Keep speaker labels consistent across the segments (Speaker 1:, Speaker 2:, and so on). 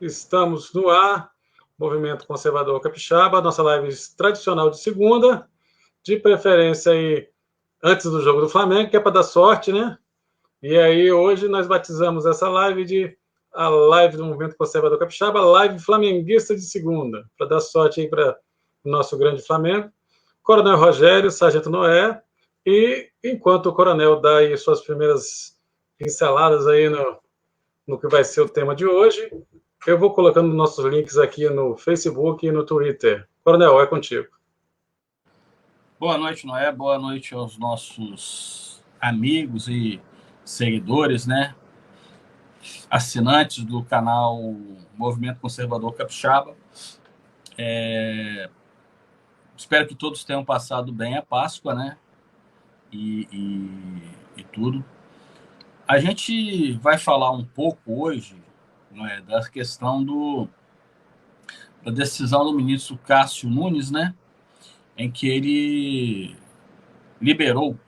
Speaker 1: Estamos no ar, Movimento Conservador Capixaba, nossa live tradicional de segunda, de preferência aí antes do jogo do Flamengo, que é para dar sorte, né? E aí hoje nós batizamos essa live de a live do Movimento Conservador Capixaba, live flamenguista de segunda, para dar sorte aí para o nosso grande Flamengo. Coronel Rogério, Sargento Noé, e enquanto o Coronel dá aí suas primeiras pinceladas aí no que vai ser o tema de hoje, eu vou colocando nossos links aqui no Facebook e no Twitter. Coronel, é contigo.
Speaker 2: Boa noite, Noé. Boa noite aos nossos amigos e seguidores, né? Assinantes do canal Movimento Conservador Capixaba. Espero que todos tenham passado bem a Páscoa, né? E tudo. A gente vai falar um pouco hoje, Noé, da questão da decisão do ministro Cássio Nunes, né? Em que ele liberou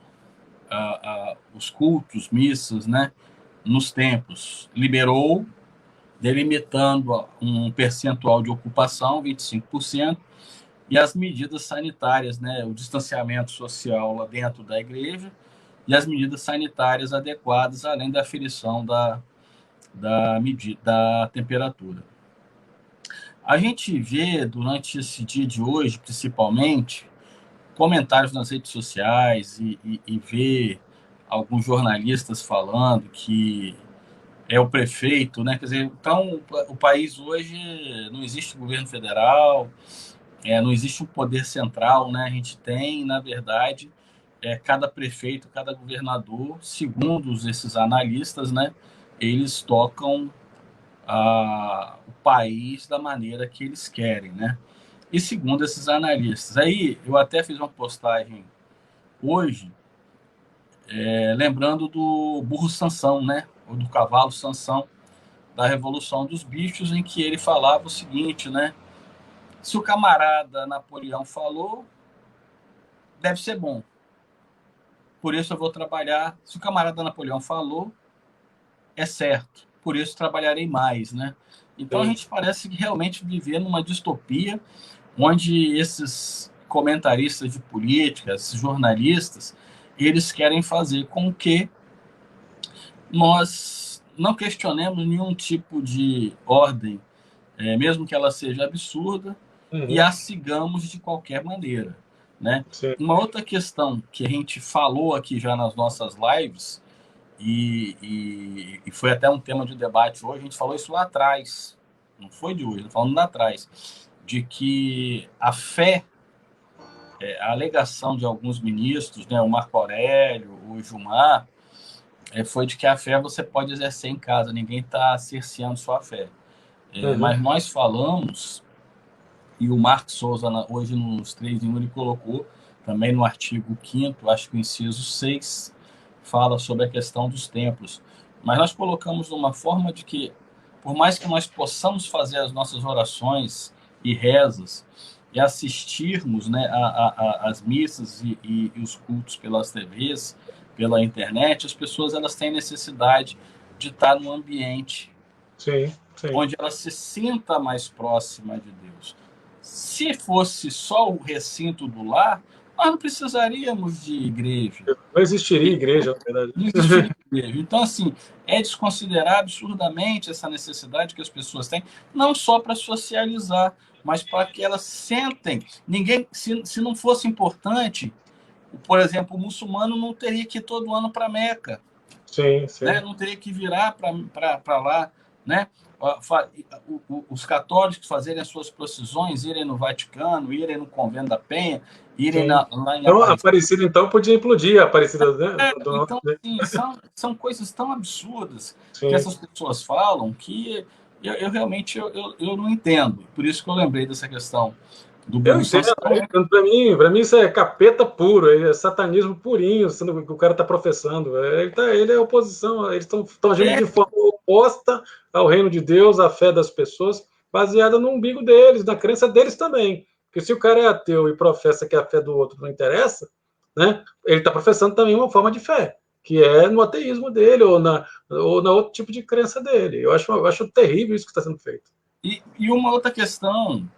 Speaker 2: os cultos, missas, né, nos templos. Liberou, delimitando um percentual de ocupação, 25%, e as medidas sanitárias, né, o distanciamento social lá dentro da igreja e as medidas sanitárias adequadas, além da aferição da temperatura. A gente vê, durante esse dia de hoje, principalmente, comentários nas redes sociais e ver alguns jornalistas falando que é o prefeito, né? Quer dizer, então o país hoje não existe governo federal, não existe um poder central, né? A gente tem, na verdade, cada prefeito, cada governador, segundo esses analistas, né? Eles tocam o país da maneira que eles querem, né? E segundo esses analistas. Aí eu até fiz uma postagem hoje, lembrando do burro Sansão, né? Ou do cavalo Sansão, da Revolução dos Bichos, em que ele falava o seguinte, né? Se o camarada Napoleão falou, deve ser bom. Por isso eu vou trabalhar. Se o camarada Napoleão falou, é certo. Por isso trabalharei mais, né? Então a gente parece que realmente viver numa distopia onde esses comentaristas de política, esses jornalistas, eles querem fazer com que nós não questionemos nenhum tipo de ordem, mesmo que ela seja absurda, e a sigamos de qualquer maneira, né? Uma outra questão que a gente falou aqui já nas nossas lives, e foi até um tema de debate hoje, a gente falou isso lá atrás, não foi de hoje, falando lá atrás, de que a fé, a alegação de alguns ministros, né, o Marco Aurélio, o Gilmar, foi de que a fé você pode exercer em casa, ninguém está cerceando sua fé. Mas nós falamos, e o Marcos Souza, hoje nos 3 em 1, ele colocou também no artigo 5º, acho que o inciso 6, fala sobre a questão dos templos. Mas nós colocamos de uma forma de que, por mais que nós possamos fazer as nossas orações e rezas, e assistirmos, né, às missas e os cultos pelas TVs, pela internet, as pessoas elas têm necessidade de estar num ambiente onde ela se sinta mais próxima de Deus. Se fosse só o recinto do lar, nós não precisaríamos de igreja.
Speaker 1: Não existiria igreja, na verdade.
Speaker 2: Não existiria igreja. Então, assim, é desconsiderar absurdamente essa necessidade que as pessoas têm, não só para socializar, mas para que elas sentem. Ninguém, se não fosse importante, por exemplo, o muçulmano não teria que ir todo ano para Meca.
Speaker 1: Sim.
Speaker 2: Né? Não teria que virar para lá, né? Os católicos fazerem as suas procissões, irem no Vaticano, irem no Convento da Penha, irem lá em
Speaker 1: então, Aparecida, então, podia implodir a Aparecida. Né?
Speaker 2: Então, assim, são coisas tão absurdas que essas pessoas falam que eu realmente eu não entendo. Por isso que eu lembrei dessa questão do burro Sansão.
Speaker 1: Para mim isso é capeta puro, é satanismo purinho, sendo que o cara está professando. Ele é oposição, eles estão agindo de forma oposta ao reino de Deus, à fé das pessoas, baseada no umbigo deles, na crença deles também. Porque se o cara é ateu e professa que a fé do outro não interessa, né, ele está professando também uma forma de fé, que é no ateísmo dele ou na outro tipo de crença dele. Eu acho terrível isso que está sendo feito.
Speaker 2: E uma outra questão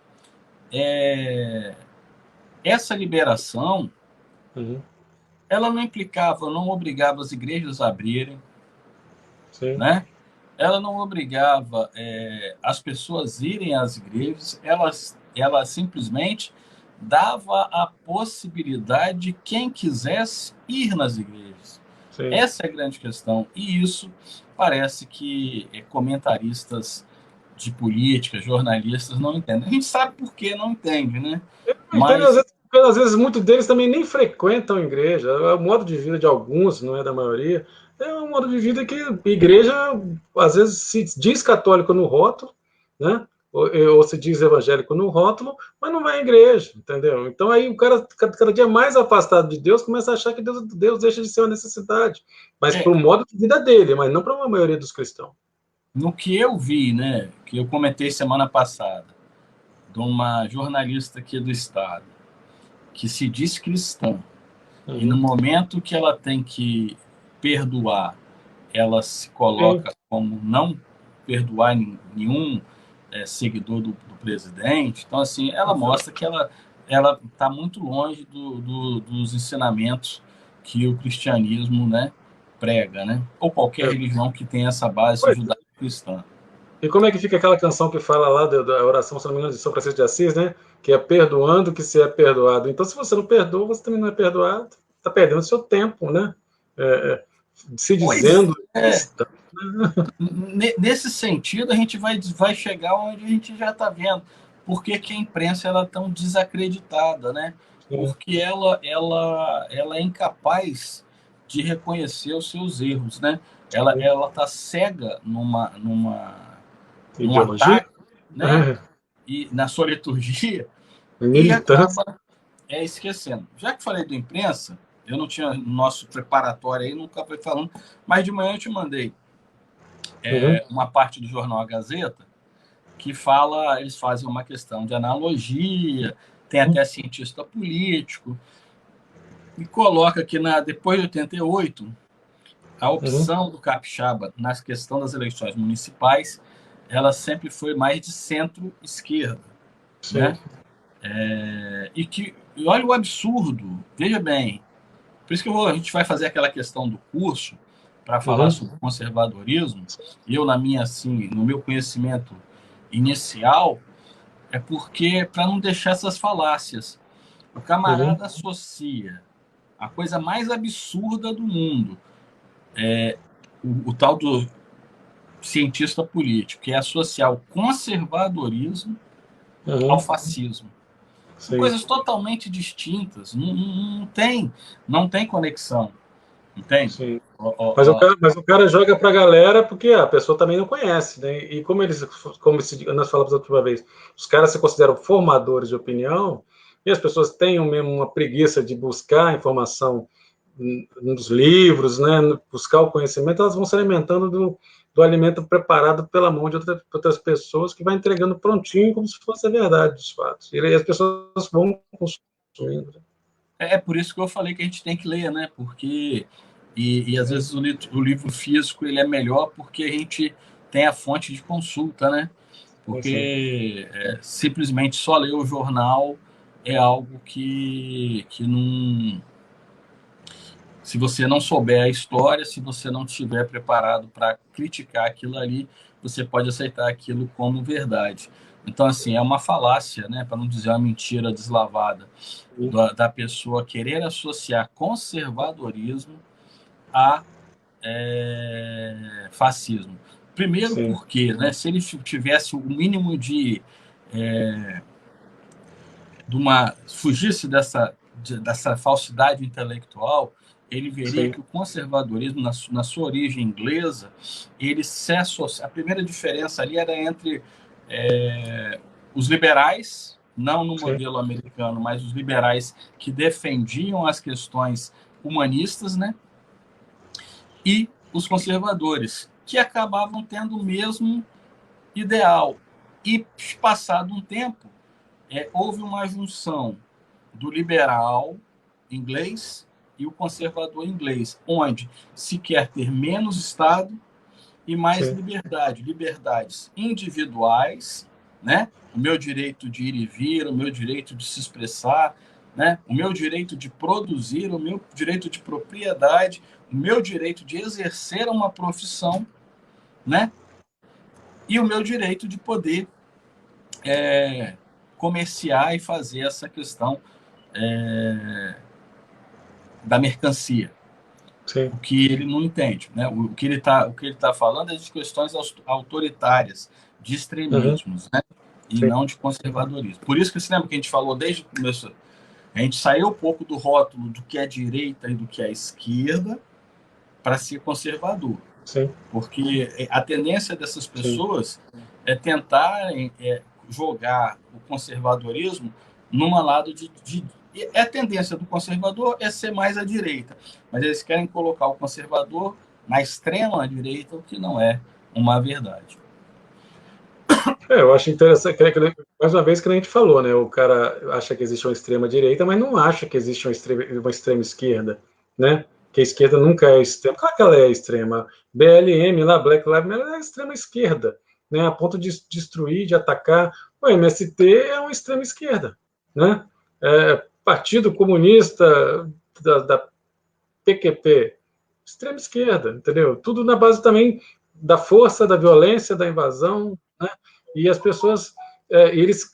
Speaker 2: essa liberação, ela não implicava, não obrigava as igrejas a abrirem, né? Ela não obrigava as pessoas a irem às igrejas, ela simplesmente dava a possibilidade de quem quisesse ir nas igrejas. Sim. Essa é a grande questão. E isso parece que comentaristas de política, jornalistas não entendem. A gente sabe por que não entende, né?
Speaker 1: Mas às vezes muitos deles também nem frequentam a igreja. É o modo de vida de alguns, não é da maioria. É um modo de vida que a igreja às vezes se diz católico no rótulo, né? Ou se diz evangélico no rótulo, mas não vai à igreja, entendeu? Então aí o cara, cada dia mais afastado de Deus, começa a achar que Deus deixa de ser uma necessidade. Mas para o modo de vida dele, mas não para a maioria dos cristãos.
Speaker 2: No que eu vi, né, que eu comentei semana passada, de uma jornalista aqui do estado, que se diz cristã, e no momento que ela tem que perdoar, ela se coloca como não perdoar nenhum seguidor do presidente. Então, assim, ela mostra que ela está muito longe dos ensinamentos que o cristianismo, né, prega, né? Ou qualquer religião que tenha essa base judaico-cristã.
Speaker 1: E como é que fica aquela canção que fala lá da oração, se não me engano, de São Francisco de Assis, né? Que é perdoando que se é perdoado. Então, se você não perdoa, você também não é perdoado. Está perdendo seu tempo, né? Se dizendo...
Speaker 2: Nesse sentido, a gente vai chegar onde a gente já está vendo. Por que a imprensa ela é tão desacreditada, né? Porque ela é incapaz de reconhecer os seus erros, né? Ela está cega num ataque, né? E na sua liturgia, e acaba esquecendo. Já que falei do imprensa, eu não tinha nosso preparatório aí, nunca foi falando, mas de manhã eu te mandei uma parte do jornal A Gazeta que fala, eles fazem uma questão de analogia, tem até cientista político, e coloca que depois de 88, a opção do capixaba na questão das eleições municipais, ela sempre foi mais de centro-esquerda, né? E olha o absurdo, veja bem, por isso que a gente vai fazer aquela questão do curso para falar sobre conservadorismo. Eu, no meu conhecimento inicial, é porque, para não deixar essas falácias, o camarada associa a coisa mais absurda do mundo, o tal do cientista político, que é associar o conservadorismo ao fascismo. São coisas totalmente distintas, não tem conexão, entende?
Speaker 1: Sim. Mas o cara joga para a galera porque a pessoa também não conhece, né? E como nós falamos da última vez, os caras se consideram formadores de opinião e as pessoas têm mesmo uma preguiça de buscar informação nos livros, né? Buscar o conhecimento, elas vão se alimentando do alimento preparado pela mão de outras pessoas que vai entregando prontinho como se fosse a verdade dos fatos. E aí as pessoas vão consumindo.
Speaker 2: É por isso que eu falei que a gente tem que ler, né? Porque e às vezes o livro físico ele é melhor porque a gente tem a fonte de consulta, né? Porque simplesmente só ler o jornal é algo que não... Se você não souber a história, se você não estiver preparado para criticar aquilo ali, você pode aceitar aquilo como verdade. Então, assim, é uma falácia, né? Para não dizer uma mentira deslavada, da pessoa querer associar conservadorismo a fascismo. Primeiro porque, né, se ele tivesse o mínimo fugisse dessa falsidade intelectual, ele veria que o conservadorismo, na sua origem inglesa, ele se associa. A primeira diferença ali era entre os liberais, não no modelo americano, mas os liberais que defendiam as questões humanistas, né? E os conservadores, que acabavam tendo o mesmo ideal. E, passado um tempo, houve uma junção do liberal inglês e o conservador inglês, onde se quer ter menos Estado e mais liberdade. Liberdades individuais né? O meu direito de ir e vir, o meu direito de se expressar, né? O meu direito de produzir, o meu direito de propriedade, o meu direito de exercer uma profissão, né? E o meu direito de poder comerciar e fazer essa questão da mercancia.
Speaker 1: Sim.
Speaker 2: O que ele não entende, né? O que ele tá falando é de questões autoritárias, de extremismos, né? E
Speaker 1: Sim.
Speaker 2: não de conservadorismo. Por isso que você lembra que a gente falou desde o começo, a gente saiu um pouco do rótulo do que é direita e do que é esquerda para ser conservador.
Speaker 1: Sim.
Speaker 2: Porque a tendência dessas pessoas
Speaker 1: Sim.
Speaker 2: é tentarem jogar o conservadorismo numa lado a tendência do conservador é ser mais à direita, mas eles querem colocar o conservador na extrema direita, o que não é uma verdade.
Speaker 1: Eu acho interessante, mais uma vez que a gente falou, né? O cara acha que existe uma extrema direita, mas não acha que existe uma extrema esquerda, né? Que a esquerda nunca é extrema. Claro que ela é extrema. BLM, lá, Black Lives Matter, é extrema esquerda, né? A ponto de destruir, de atacar. O MST é uma extrema esquerda, né? Partido Comunista da PQP, extrema esquerda, entendeu? Tudo na base também da força, da violência, da invasão, né? E as pessoas, eles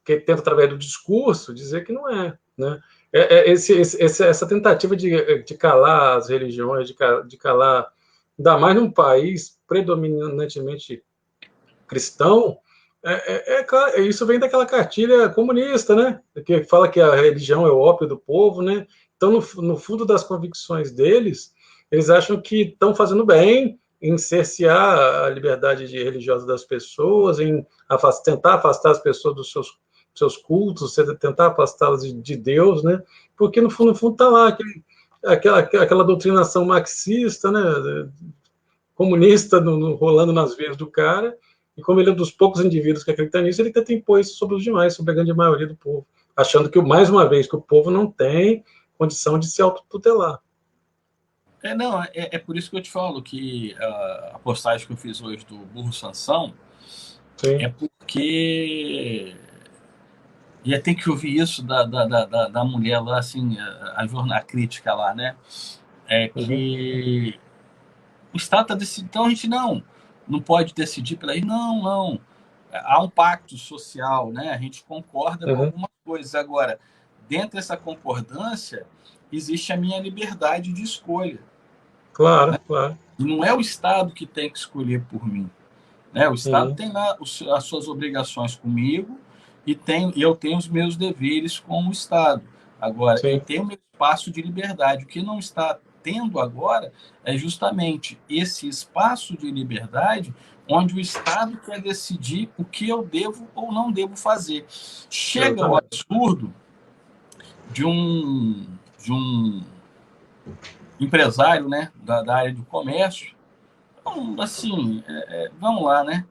Speaker 1: que tentam, através do discurso, dizer que não é, né? Essa tentativa de calar as religiões, de calar, ainda mais num país predominantemente cristão, isso vem daquela cartilha comunista, né? Que fala que a religião é o ópio do povo, né? Então, no fundo das convicções deles, eles acham que estão fazendo bem em cercear a liberdade religiosa das pessoas, em tentar afastar as pessoas dos seus cultos, tentar afastá-las de Deus, né? Porque no fundo está lá aquela doutrinação marxista, né? Comunista rolando nas veias do cara, e como ele é um dos poucos indivíduos que acreditam nisso, ele tenta impor isso sobre os demais, sobre a grande maioria do povo, achando que, mais uma vez, que o povo não tem condição de se autotutelar.
Speaker 2: Não, é por isso que eu te falo que a postagem que eu fiz hoje do Burro Sansão é porque ia ter que ouvir isso da mulher lá, assim, a crítica lá, né? É que o Estado está decidindo, então a gente não pode decidir pela aí, não. Há um pacto social, né? A gente concorda com algumas coisas. Agora, dentro dessa concordância, existe a minha liberdade de escolha.
Speaker 1: Claro,
Speaker 2: né?
Speaker 1: claro.
Speaker 2: E não é o Estado que tem que escolher por mim. Né? O Estado tem lá as suas obrigações comigo e eu tenho os meus deveres com o Estado. Agora, eu tenho meu espaço de liberdade. O que não está tendo agora é justamente esse espaço de liberdade onde o Estado quer decidir o que eu devo ou não devo fazer. Chega ao absurdo de um empresário, né, da área do comércio, assim, vamos lá, né?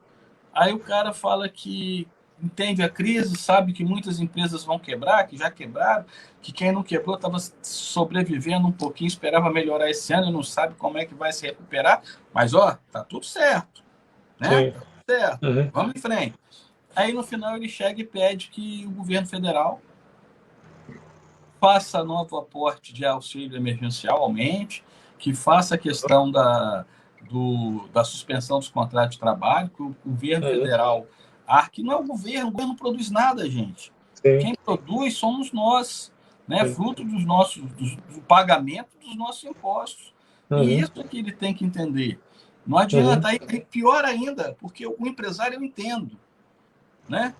Speaker 2: Aí o cara fala que entende a crise, sabe que muitas empresas vão quebrar, que já quebraram, que quem não quebrou estava sobrevivendo um pouquinho, esperava melhorar esse ano e não sabe como é que vai se recuperar, mas tá tudo certo, né? Tá tudo certo, vamos em frente. Aí no final ele chega e pede que o governo federal faça novo aporte de auxílio emergencial, aumente, que faça a questão da suspensão dos contratos de trabalho, que o governo federal arque. Não é o governo não produz nada, gente. Quem produz somos nós, né? Fruto do pagamento dos nossos impostos. E isso é que ele tem que entender. Não adianta, aí pior ainda, porque o empresário eu entendo, né?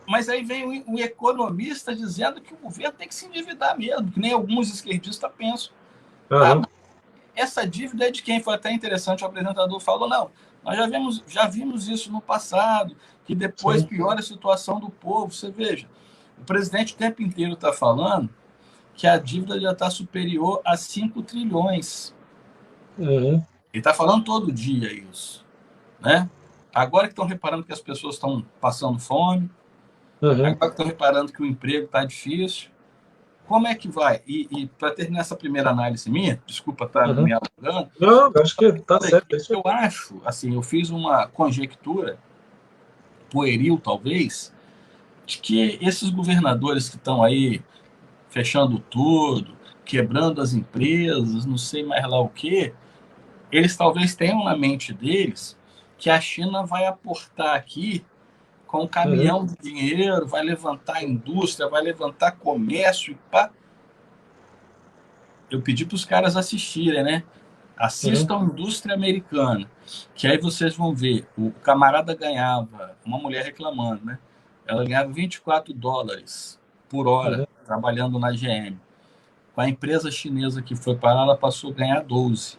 Speaker 2: Mas aí vem um economista dizendo que o governo tem que se endividar mesmo, que nem alguns esquerdistas pensam. Essa dívida é de quem? Foi até interessante, o apresentador falou, não, nós já vimos isso no passado, que depois piora a situação do povo. Você veja, o presidente o tempo inteiro está falando que a dívida já está superior a 5 trilhões. Ele está falando todo dia isso. Né? Agora que estão reparando que as pessoas estão passando fome, agora que estão reparando que o emprego está difícil, como é que vai? E para terminar essa primeira análise minha, desculpa estar me alongando.
Speaker 1: Não, acho que está certo.
Speaker 2: Eu acho, assim, eu fiz uma conjectura pueril, talvez, de que esses governadores que estão aí fechando tudo, quebrando as empresas, não sei mais lá o quê, eles talvez tenham na mente deles que a China vai aportar aqui com um caminhão de dinheiro, vai levantar indústria, vai levantar comércio e pá. Eu pedi para os caras assistirem, né? Assistam a indústria americana, que aí vocês vão ver, o camarada ganhava, uma mulher reclamando, né? Ela ganhava $24 por hora trabalhando na GM. Com a empresa chinesa que foi para lá, ela passou a ganhar 12.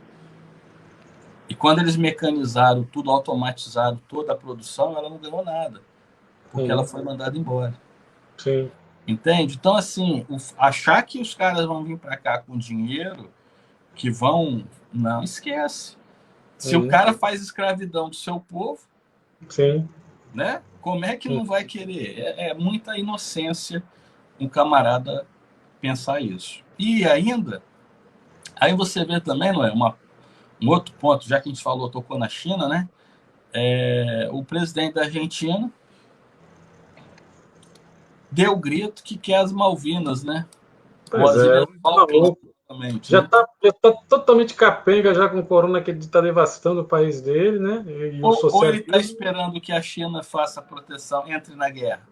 Speaker 2: E quando eles mecanizaram tudo, automatizaram toda a produção, ela não ganhou nada, porque ela foi mandada embora.
Speaker 1: Sim.
Speaker 2: Entende? Então, assim, achar que os caras vão vir para cá com dinheiro, que vão... Não, esquece. Se o cara faz escravidão do seu povo,
Speaker 1: sim,
Speaker 2: né? Como é que não vai querer? É muita inocência um camarada pensar isso. E ainda, aí você vê também, não é? Um outro ponto, já que a gente falou, tocou na China, né? O presidente da Argentina deu o grito que quer as Malvinas, né?
Speaker 1: Pois é, já
Speaker 2: né?
Speaker 1: tá totalmente capenga já com o corona, que está devastando o país dele, né? E
Speaker 2: ou ele está esperando que a China faça proteção, entre na guerra?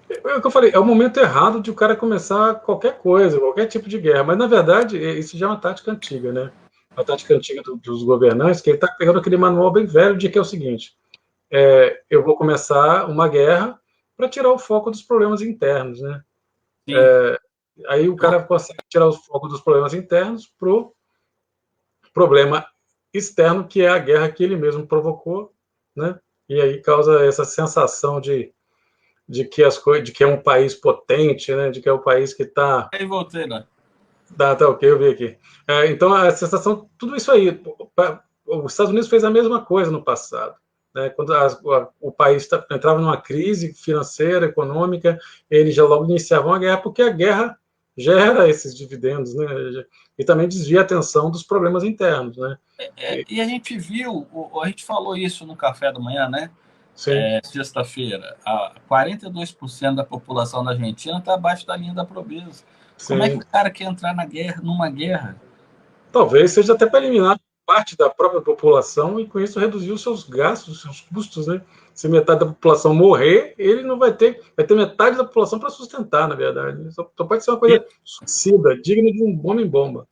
Speaker 1: É o que eu falei, é o momento errado de o cara começar qualquer coisa, qualquer tipo de guerra. Mas, na verdade, isso já é uma tática antiga, né? Uma tática antiga dos governantes, que ele está pegando aquele manual bem velho de que é o seguinte: eu vou começar uma guerra para tirar o foco dos problemas internos, né? Aí o cara consegue tirar o foco dos problemas internos para o problema externo, que é a guerra que ele mesmo provocou, né? E aí causa essa sensação de que as coisas, de que é um país potente, né? De que é um país que está.
Speaker 2: Aí voltei, né?
Speaker 1: Tá, ok, eu vi aqui. Então a sensação, tudo isso aí, os Estados Unidos fez a mesma coisa no passado, né? Quando o país entrava numa crise financeira, econômica, eles já logo iniciavam a guerra, porque a guerra gera esses dividendos, né? E também desvia a atenção dos problemas internos, né?
Speaker 2: E a gente viu, a gente falou isso no café da manhã, né? Sexta-feira, 42% da população da Argentina está abaixo da linha da pobreza. Como é que o cara quer entrar numa guerra?
Speaker 1: Talvez seja até para eliminar parte da própria população e com isso reduzir os seus gastos, os seus custos, né? Se metade da população morrer, ele não vai ter metade da população para sustentar, na verdade. Só pode ser uma coisa suicida, digna de um homem-bomba.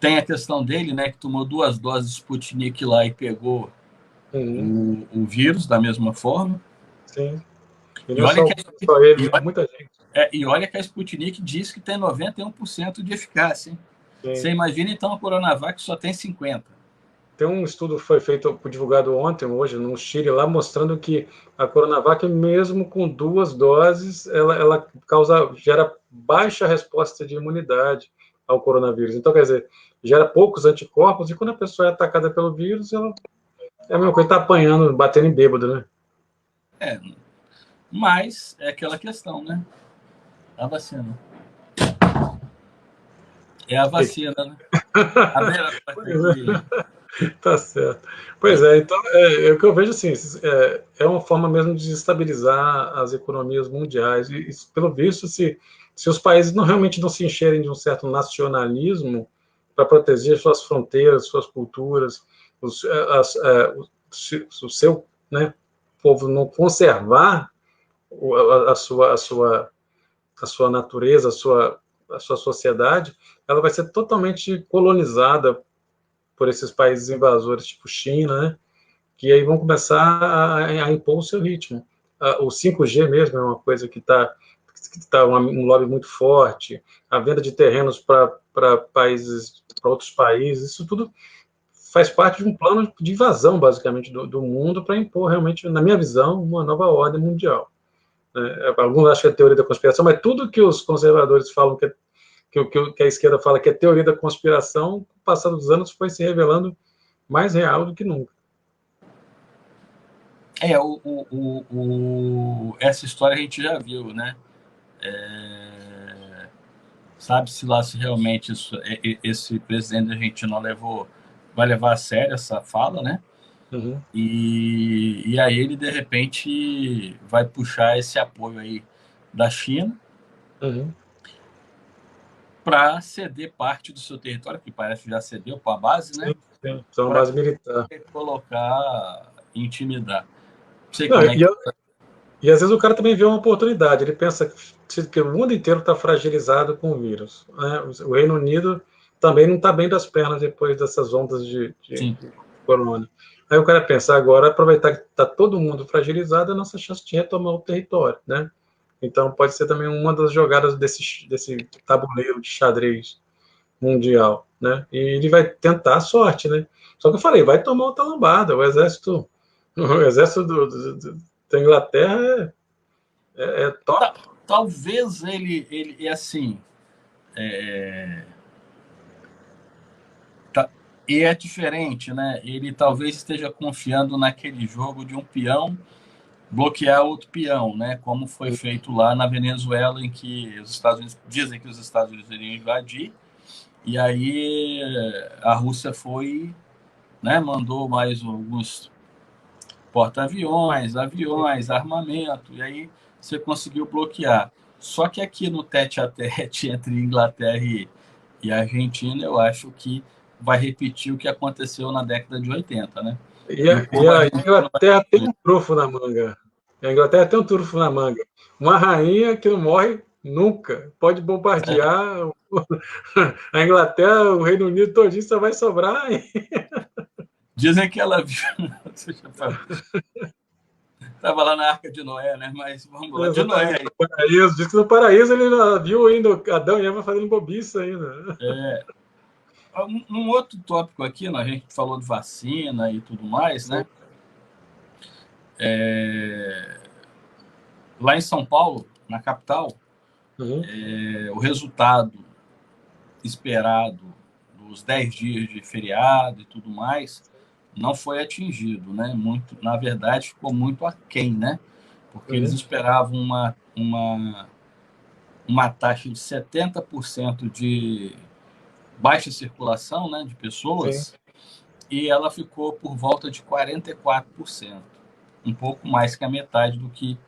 Speaker 2: Tem a questão dele, né, que tomou 2 doses de Sputnik lá e pegou o vírus da mesma forma.
Speaker 1: Sim.
Speaker 2: E olha que a Sputnik diz que tem 91% de eficácia. Hein? Você imagina, então, a Coronavac só tem 50%.
Speaker 1: Tem um estudo que foi divulgado ontem, hoje, no Chile, lá, mostrando que a Coronavac, mesmo com 2 doses, ela gera baixa resposta de imunidade ao coronavírus. Então, quer dizer, gera poucos anticorpos, e quando a pessoa é atacada pelo vírus, ela é a mesma coisa que está apanhando, batendo em bêbado, né?
Speaker 2: Mas é aquela questão, né? A vacina. É a vacina, né?
Speaker 1: Tá certo. Pois é, então, o que eu vejo assim, é uma forma mesmo de desestabilizar as economias mundiais. E pelo visto, se os países realmente não se encherem de um certo nacionalismo para proteger suas fronteiras, suas culturas, o seu, né, povo não conservar a sua natureza, a sua sociedade, ela vai ser totalmente colonizada por esses países invasores, tipo China, né? Que aí vão começar a impor o seu ritmo. O 5G mesmo é uma coisa que está um lobby muito forte, a venda de terrenos para outros países, isso tudo faz parte de um plano de invasão, basicamente, do mundo, para impor realmente, na minha visão, uma nova ordem mundial. Alguns acham que é teoria da conspiração, mas tudo que os conservadores falam que a esquerda fala que é teoria da conspiração, com o passar dos anos foi se revelando mais real do que nunca.
Speaker 2: Essa história a gente já viu, né? Sabe-se lá se realmente esse presidente argentino levou vai levar a sério essa fala, né?
Speaker 1: Uhum.
Speaker 2: E aí ele, de repente, vai puxar esse apoio aí da China para ceder parte do seu território, que parece que já cedeu para a base, né?
Speaker 1: Sim. São uma
Speaker 2: Para
Speaker 1: base militar.
Speaker 2: colocar, intimidar. Não sei
Speaker 1: Não,
Speaker 2: como é que...
Speaker 1: e às vezes o cara também vê uma oportunidade. Ele pensa que o mundo inteiro está fragilizado com o vírus, né? O Reino Unido também não está bem das pernas depois dessas ondas de corona. Aí o cara pensa, agora aproveitar que está todo mundo fragilizado, é a nossa chance de retomar o território, né? Então pode ser também uma das jogadas desse tabuleiro de xadrez mundial, né? E ele vai tentar a sorte, né? Só que eu falei, vai tomar outra lambada. O exército da Inglaterra é top.
Speaker 2: Talvez ele assim... E é diferente, né? Ele talvez esteja confiando naquele jogo de um peão bloquear outro peão, né? Como foi feito lá na Venezuela, em que os Estados Unidos dizem que os Estados Unidos iriam invadir, e aí a Rússia foi, né? Mandou mais alguns porta-aviões, aviões, armamento, e aí você conseguiu bloquear. Só que aqui no tete-a-tete entre Inglaterra e Argentina, eu acho que vai repetir o que aconteceu na década de 80, né? E o
Speaker 1: E
Speaker 2: povo
Speaker 1: a
Speaker 2: argentino
Speaker 1: Inglaterra tem um trunfo na manga. A Inglaterra tem um trunfo na manga. Uma rainha que não morre nunca. Pode bombardear a Inglaterra, o Reino Unido todinho só vai sobrar.
Speaker 2: dizem que ela viu. Estava lá na Arca de Noé, né? Mas vamos lá, de Noé.
Speaker 1: Exatamente, no paraíso. Diz que no paraíso ele viu ainda Adão e Eva fazendo bobiça ainda.
Speaker 2: Um outro tópico aqui, né? A gente falou de vacina e tudo mais, né? Lá em São Paulo, na capital, o resultado esperado dos 10 dias de feriado e tudo mais não foi atingido, né? Muito, na verdade, ficou muito aquém, né? Porque eles esperavam uma taxa de 70% de baixa circulação, né, de pessoas, e ela ficou por volta de 44%, um pouco mais que a metade do que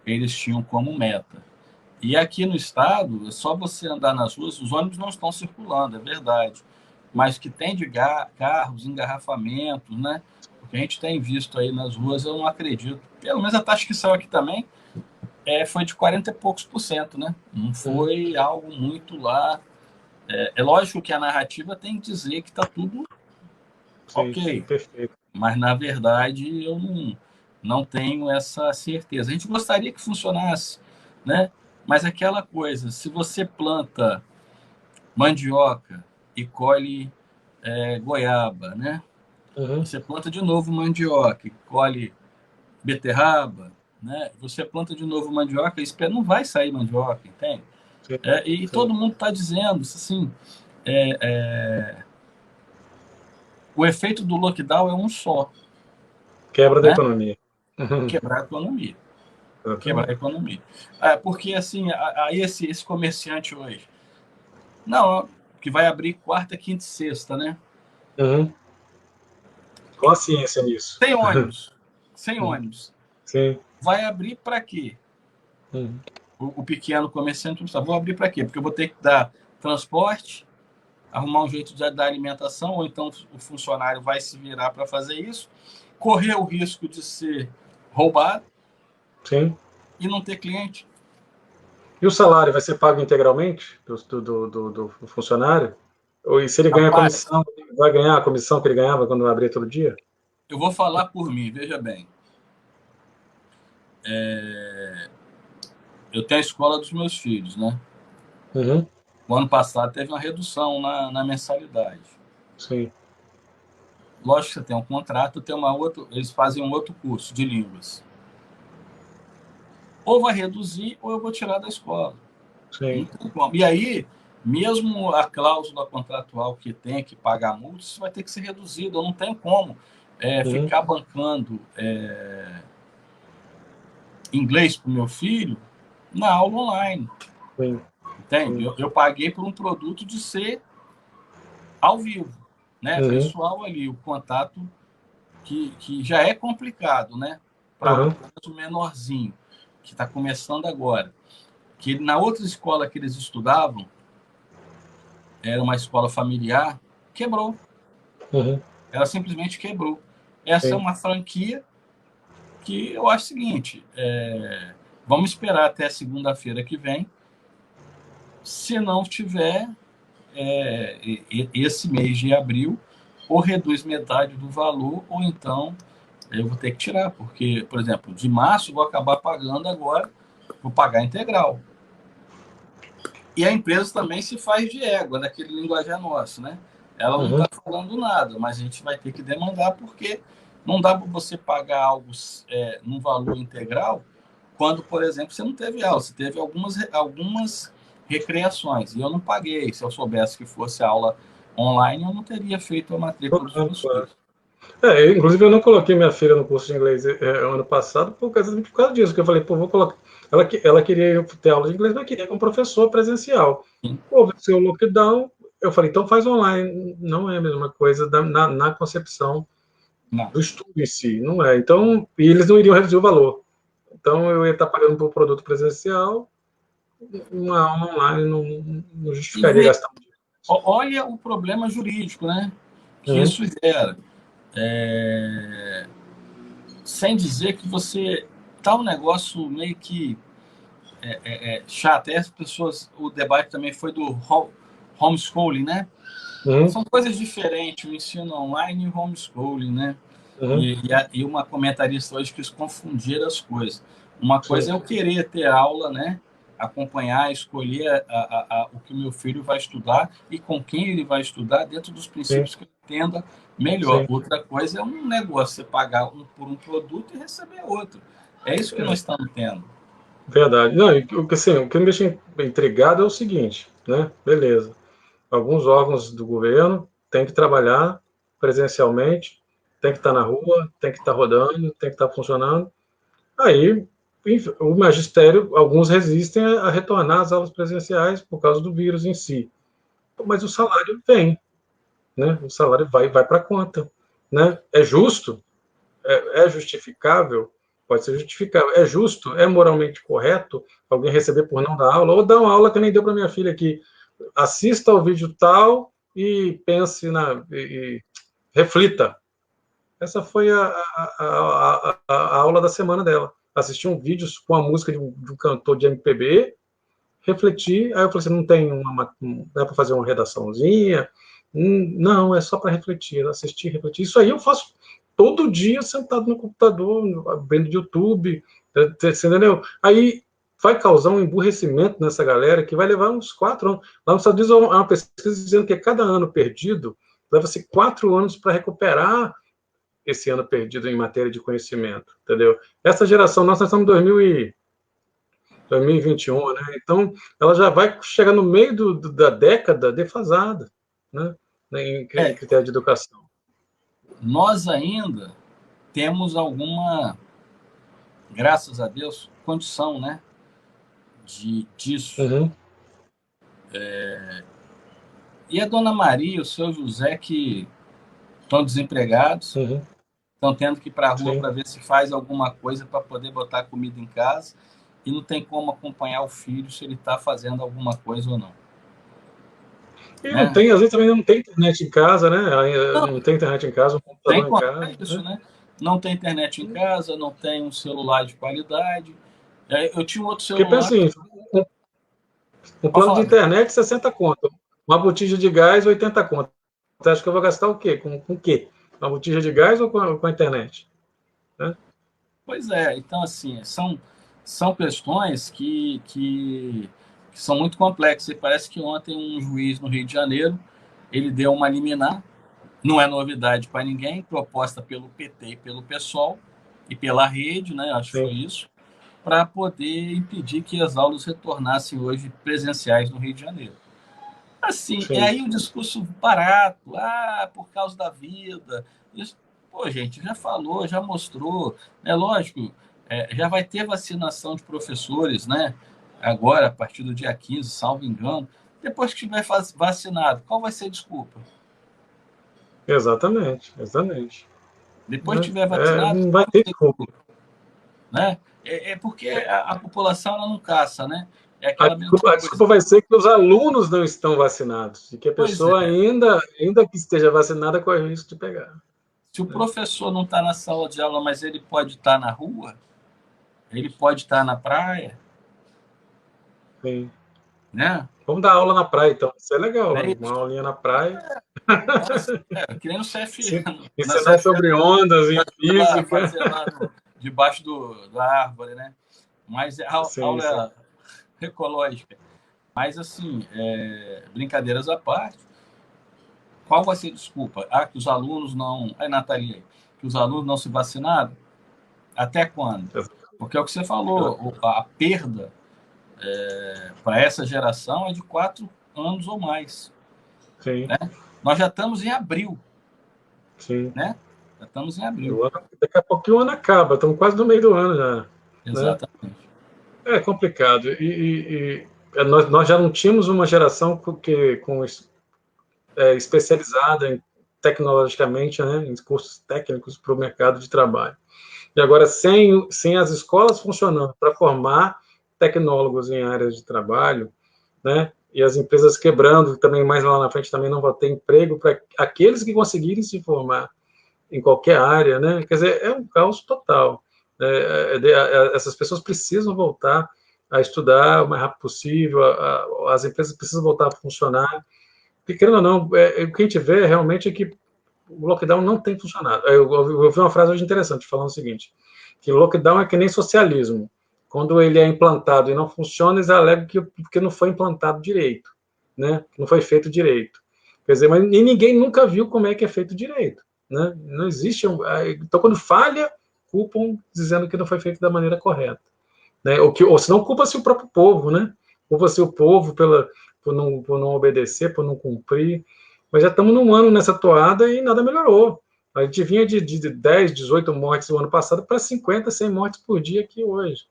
Speaker 2: eles tinham como meta. E aqui no estado, é só você andar nas ruas, os ônibus não estão circulando, é verdade, mas que tem de carros, engarrafamentos, né? O que a gente tem visto aí nas ruas, eu não acredito. Pelo menos a taxa que saiu aqui também foi de 40 e poucos por cento, né? Não foi algo muito lá. É lógico que a narrativa tem que dizer que está tudo ok,
Speaker 1: perfeito.
Speaker 2: mas na verdade eu não tenho essa certeza. A gente gostaria que funcionasse, né? Mas aquela coisa, se você planta mandioca e colhe goiaba, né? Você planta de novo mandioca e colhe beterraba, né? Você planta de novo mandioca e não vai sair mandioca, entende? E todo mundo está dizendo assim, o efeito do lockdown é um só.
Speaker 1: Quebra da
Speaker 2: Né?
Speaker 1: economia.
Speaker 2: Quebrar a economia. Quebrar a economia. Porque assim, aí esse comerciante hoje, não, que vai abrir quarta, quinta e sexta, né?
Speaker 1: Qual a ciência nisso?
Speaker 2: Sem ônibus. Sem ônibus.
Speaker 1: Sim.
Speaker 2: Vai abrir para quê? O pequeno comerciante não vou abrir para quê? Porque eu vou ter que dar transporte, arrumar um jeito de dar alimentação, ou então o funcionário vai se virar para fazer isso, correr o risco de ser roubado.
Speaker 1: Sim.
Speaker 2: E não ter cliente.
Speaker 1: E o salário vai ser pago integralmente do funcionário? Ou se ele ganha comissão, vai ganhar a comissão que ele ganhava quando abria todo dia?
Speaker 2: Eu vou falar por mim, veja bem. Eu tenho a escola dos meus filhos, né? O ano passado teve uma redução na mensalidade.
Speaker 1: Sim.
Speaker 2: Lógico que você tem um contrato, eles fazem um outro curso de línguas. Ou vai reduzir, ou eu vou tirar da escola.
Speaker 1: Sim.
Speaker 2: E aí, mesmo a cláusula contratual que tem que pagar multa, isso vai ter que ser reduzido. Eu não tenho como ficar bancando inglês para o meu filho na aula online. Sim. Entende? Eu paguei por um produto de ser ao vivo. né, pessoal ali, o contato que já é complicado, né, para o menorzinho, que está começando agora. Que na outra escola que eles estudavam, era uma escola familiar, quebrou. Ela simplesmente quebrou. Essa é uma franquia que eu acho o seguinte, vamos esperar até segunda-feira que vem. Se não tiver esse mês de abril, ou reduz metade do valor, ou então eu vou ter que tirar, porque, por exemplo, de março eu vou acabar pagando agora, vou pagar integral. E a empresa também se faz de égua, naquele linguajar nosso, né? Ela não está falando nada, mas a gente vai ter que demandar, porque não dá para você pagar algo num valor integral, quando, por exemplo, você não teve aula, você teve algumas recreações, e eu não paguei. Se eu soubesse que fosse aula online, eu não teria feito a matrícula dos professores.
Speaker 1: Inclusive, eu não coloquei minha filha no curso de inglês ano passado por causa disso, que eu falei, pô, vou colocar. Ela queria ter aula de inglês, mas queria com professor presencial. Houve o seu lockdown, eu falei, então faz online. Não é a mesma coisa na concepção do estudo em si, não é. Então, e eles não iriam reduzir o valor. Então, eu ia estar pagando por produto presencial, uma aula online não justificaria gastar um dinheiro.
Speaker 2: Olha o problema jurídico, né? Que isso gera. Sem dizer que você tá um negócio meio que chato. As pessoas, o debate também foi do homeschooling, né? São coisas diferentes, o ensino online e o homeschooling, né? E uma comentarista hoje quis confundir as coisas. Uma coisa é eu querer ter aula, né? Acompanhar, escolher o que o meu filho vai estudar e com quem ele vai estudar, dentro dos princípios que ele entenda melhor. Outra coisa é um negócio, você pagar por um produto e receber outro. É isso que nós estamos tendo.
Speaker 1: Verdade. Não, o que me deixa intrigado é o seguinte, né? Beleza. Alguns órgãos do governo têm que trabalhar presencialmente, tem que estar na rua, tem que estar rodando, tem que estar funcionando. Aí, o magistério, alguns resistem a retornar às aulas presenciais por causa do vírus em si. Mas o salário vem, né? O salário vai para a conta, né? É justo? É justificável? Pode ser justificável. É justo? É moralmente correto alguém receber por não dar aula? Ou dar uma aula que nem deu para minha filha aqui. Assista ao vídeo tal e pense e reflita. Essa foi a aula da semana dela. Assistir um vídeo com a música de um cantor de MPB, refletir. Aí eu falei assim, não dá para fazer uma redaçãozinha? Não, é só para refletir, assistir, refletir. Isso aí eu faço todo dia sentado no computador, vendo YouTube, entendeu? Aí vai causar um emburrecimento nessa galera que vai levar uns 4 anos. Lá nos Estados Unidos há uma pesquisa dizendo que cada ano perdido leva-se 4 anos para recuperar esse ano perdido em matéria de conhecimento, entendeu? Essa geração, nós estamos em 2021, né? Então, ela já vai chegar no meio da década defasada, né? Em critério de educação.
Speaker 2: Nós ainda temos alguma, graças a Deus, condição, né? Disso. E a dona Maria e o seu José, que estão desempregados, estão tendo que ir para a rua para ver se faz alguma coisa para poder botar comida em casa, e não tem como acompanhar o filho se ele está fazendo alguma coisa ou não.
Speaker 1: E não tem, às vezes também não tem internet em casa, né? Não tem internet em casa, um computador em casa.
Speaker 2: Isso, né? Não tem internet em casa, não tem um celular de qualidade. Eu tinha um outro celular.
Speaker 1: Porque pensa assim, um plano de internet, 60 conto. Uma botija de gás, 80 conto. Você acha que eu vou gastar o quê? Com o quê? Uma botija de gás ou com a internet? Né?
Speaker 2: Pois é, então assim, são questões que são muito complexas. E parece que ontem um juiz no Rio de Janeiro, ele deu uma liminar, não é novidade para ninguém, proposta pelo PT e pelo PSOL e pela rede, né? Acho que foi isso, para poder impedir que as aulas retornassem hoje presenciais no Rio de Janeiro. Assim, aí o discurso barato, por causa da vida. Isso, pô, gente, já falou, já mostrou. É lógico, já vai ter vacinação de professores, né? Agora, a partir do dia 15, salvo engano. Depois que estiver vacinado, qual vai ser a desculpa?
Speaker 1: Exatamente, exatamente.
Speaker 2: Depois que tiver vacinado,
Speaker 1: não vai ter como.
Speaker 2: Né? Porque a população ela não caça, né? É
Speaker 1: A
Speaker 2: aquela mesma coisa.
Speaker 1: desculpa vai ser que os alunos não estão vacinados e que a
Speaker 2: Pois
Speaker 1: pessoa
Speaker 2: é.
Speaker 1: ainda que esteja vacinada corre o risco de pegar.
Speaker 2: Se o professor não está na sala de aula, mas ele pode estar na rua, ele pode estar na praia,
Speaker 1: Sim.
Speaker 2: né?
Speaker 1: Vamos dar aula na praia, então. Isso é legal,
Speaker 2: É
Speaker 1: uma aulinha na praia.
Speaker 2: que nem no CF, na
Speaker 1: Ensinar
Speaker 2: CF
Speaker 1: sobre ondas em física.
Speaker 2: fazer lá debaixo da árvore, né? Mas é
Speaker 1: Sim, sim.
Speaker 2: aula ecológica. Mas, assim, brincadeiras à parte, qual vai ser a desculpa? Que os alunos não... Aí, Nathalie, que os alunos não se vacinaram? Até quando? Porque é o que você falou, a perda para essa geração é de 4 anos ou mais.
Speaker 1: Sim.
Speaker 2: Né? Nós já estamos em abril.
Speaker 1: Sim.
Speaker 2: Né? Já estamos em abril.
Speaker 1: Daqui a pouco o ano acaba, estamos quase no meio do ano já.
Speaker 2: Exatamente.
Speaker 1: Né? É complicado. Nós já não tínhamos uma geração especializada tecnologicamente, né, em cursos técnicos para o mercado de trabalho. E agora, sem as escolas funcionando para formar tecnólogos em áreas de trabalho, né, e as empresas quebrando, também mais lá na frente também não vão ter emprego para aqueles que conseguirem se formar em qualquer área, né? Quer dizer, é um caos total. Essas pessoas precisam voltar a estudar o mais rápido possível, as empresas precisam voltar a funcionar, porque, querendo ou não, o que a gente vê realmente é que o lockdown não tem funcionado. Eu ouvi uma frase hoje interessante falando o seguinte, que o lockdown é que nem socialismo. Quando ele é implantado e não funciona, eles alegam que porque não foi implantado direito, né? Não foi feito direito. Quer dizer, mas ninguém nunca viu como é que é feito direito, né? Não existe. Então, quando falha, culpam dizendo que não foi feito da maneira correta, né? Ou se não culpa-se o próprio povo, né? Culpa-se o povo por não obedecer, por não cumprir. Mas já estamos num ano nessa toada e nada melhorou. A gente vinha de 10, 18 mortes no ano passado para 50, 100 mortes por dia aqui hoje,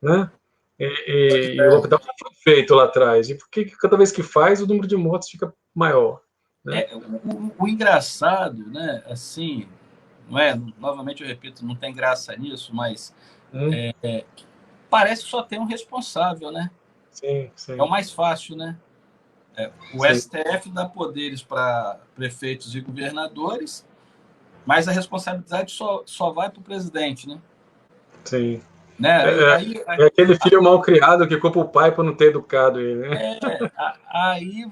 Speaker 1: né? E o lockdown já foi feito lá atrás. E por que cada vez que faz, o número de mortes fica maior? Né?
Speaker 2: O engraçado, né? Assim, não é? Novamente eu repito, não tem graça nisso, mas parece que só tem um responsável, né?
Speaker 1: Sim, sim.
Speaker 2: É o mais fácil, né? O sim. STF dá poderes para prefeitos e governadores, mas a responsabilidade só vai para o presidente, né?
Speaker 1: Sim.
Speaker 2: Né?
Speaker 1: É aquele filho mal criado que culpa o pai por não ter educado ele, né?
Speaker 2: Aí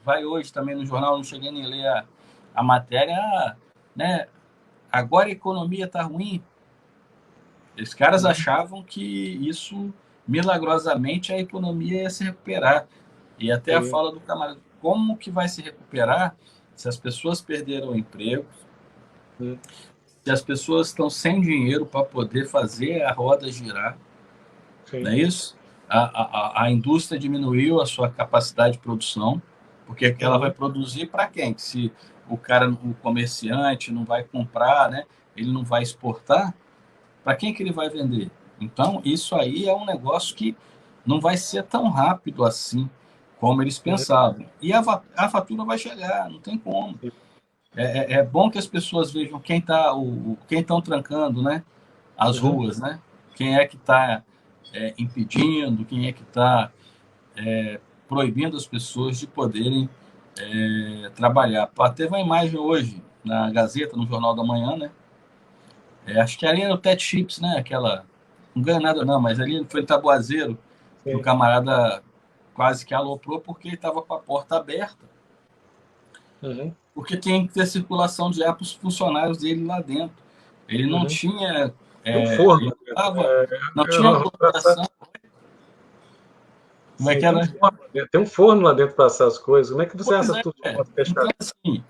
Speaker 2: vai hoje também no jornal, não cheguei nem a ler a matéria, né? Agora a economia está ruim. Os caras achavam que isso, milagrosamente, a economia ia se recuperar. E até a fala do camarada, como que vai se recuperar se as pessoas perderam o emprego, se as pessoas estão sem dinheiro para poder fazer a roda girar, não é isso? A indústria diminuiu a sua capacidade de produção, porque ela vai produzir para quem? Se o comerciante não vai comprar, né? Ele não vai exportar, para quem que ele vai vender? Então, isso aí é um negócio que não vai ser tão rápido assim como eles pensavam. E a fatura vai chegar, não tem como. É bom que as pessoas vejam quem estão trancando, né? As ruas, né? Quem é que está impedindo, quem é que está proibindo as pessoas de poderem trabalhar. Teve uma imagem hoje na Gazeta, no Jornal da Manhã, né? Acho que ali era o Ted Chips, né? Aquela. Não ganha nada, não, mas ali foi em Tabuazeiro, que o camarada quase que aloprou porque ele estava com a porta aberta. Porque tem que ter circulação de ar para os funcionários dele lá dentro. Ele não tinha.
Speaker 1: Um forno.
Speaker 2: Não tinha autorização. Como é que era?
Speaker 1: Tem um forno lá dentro para assar as coisas. Como é que você assa tudo de porta fechada?
Speaker 2: Então, assim,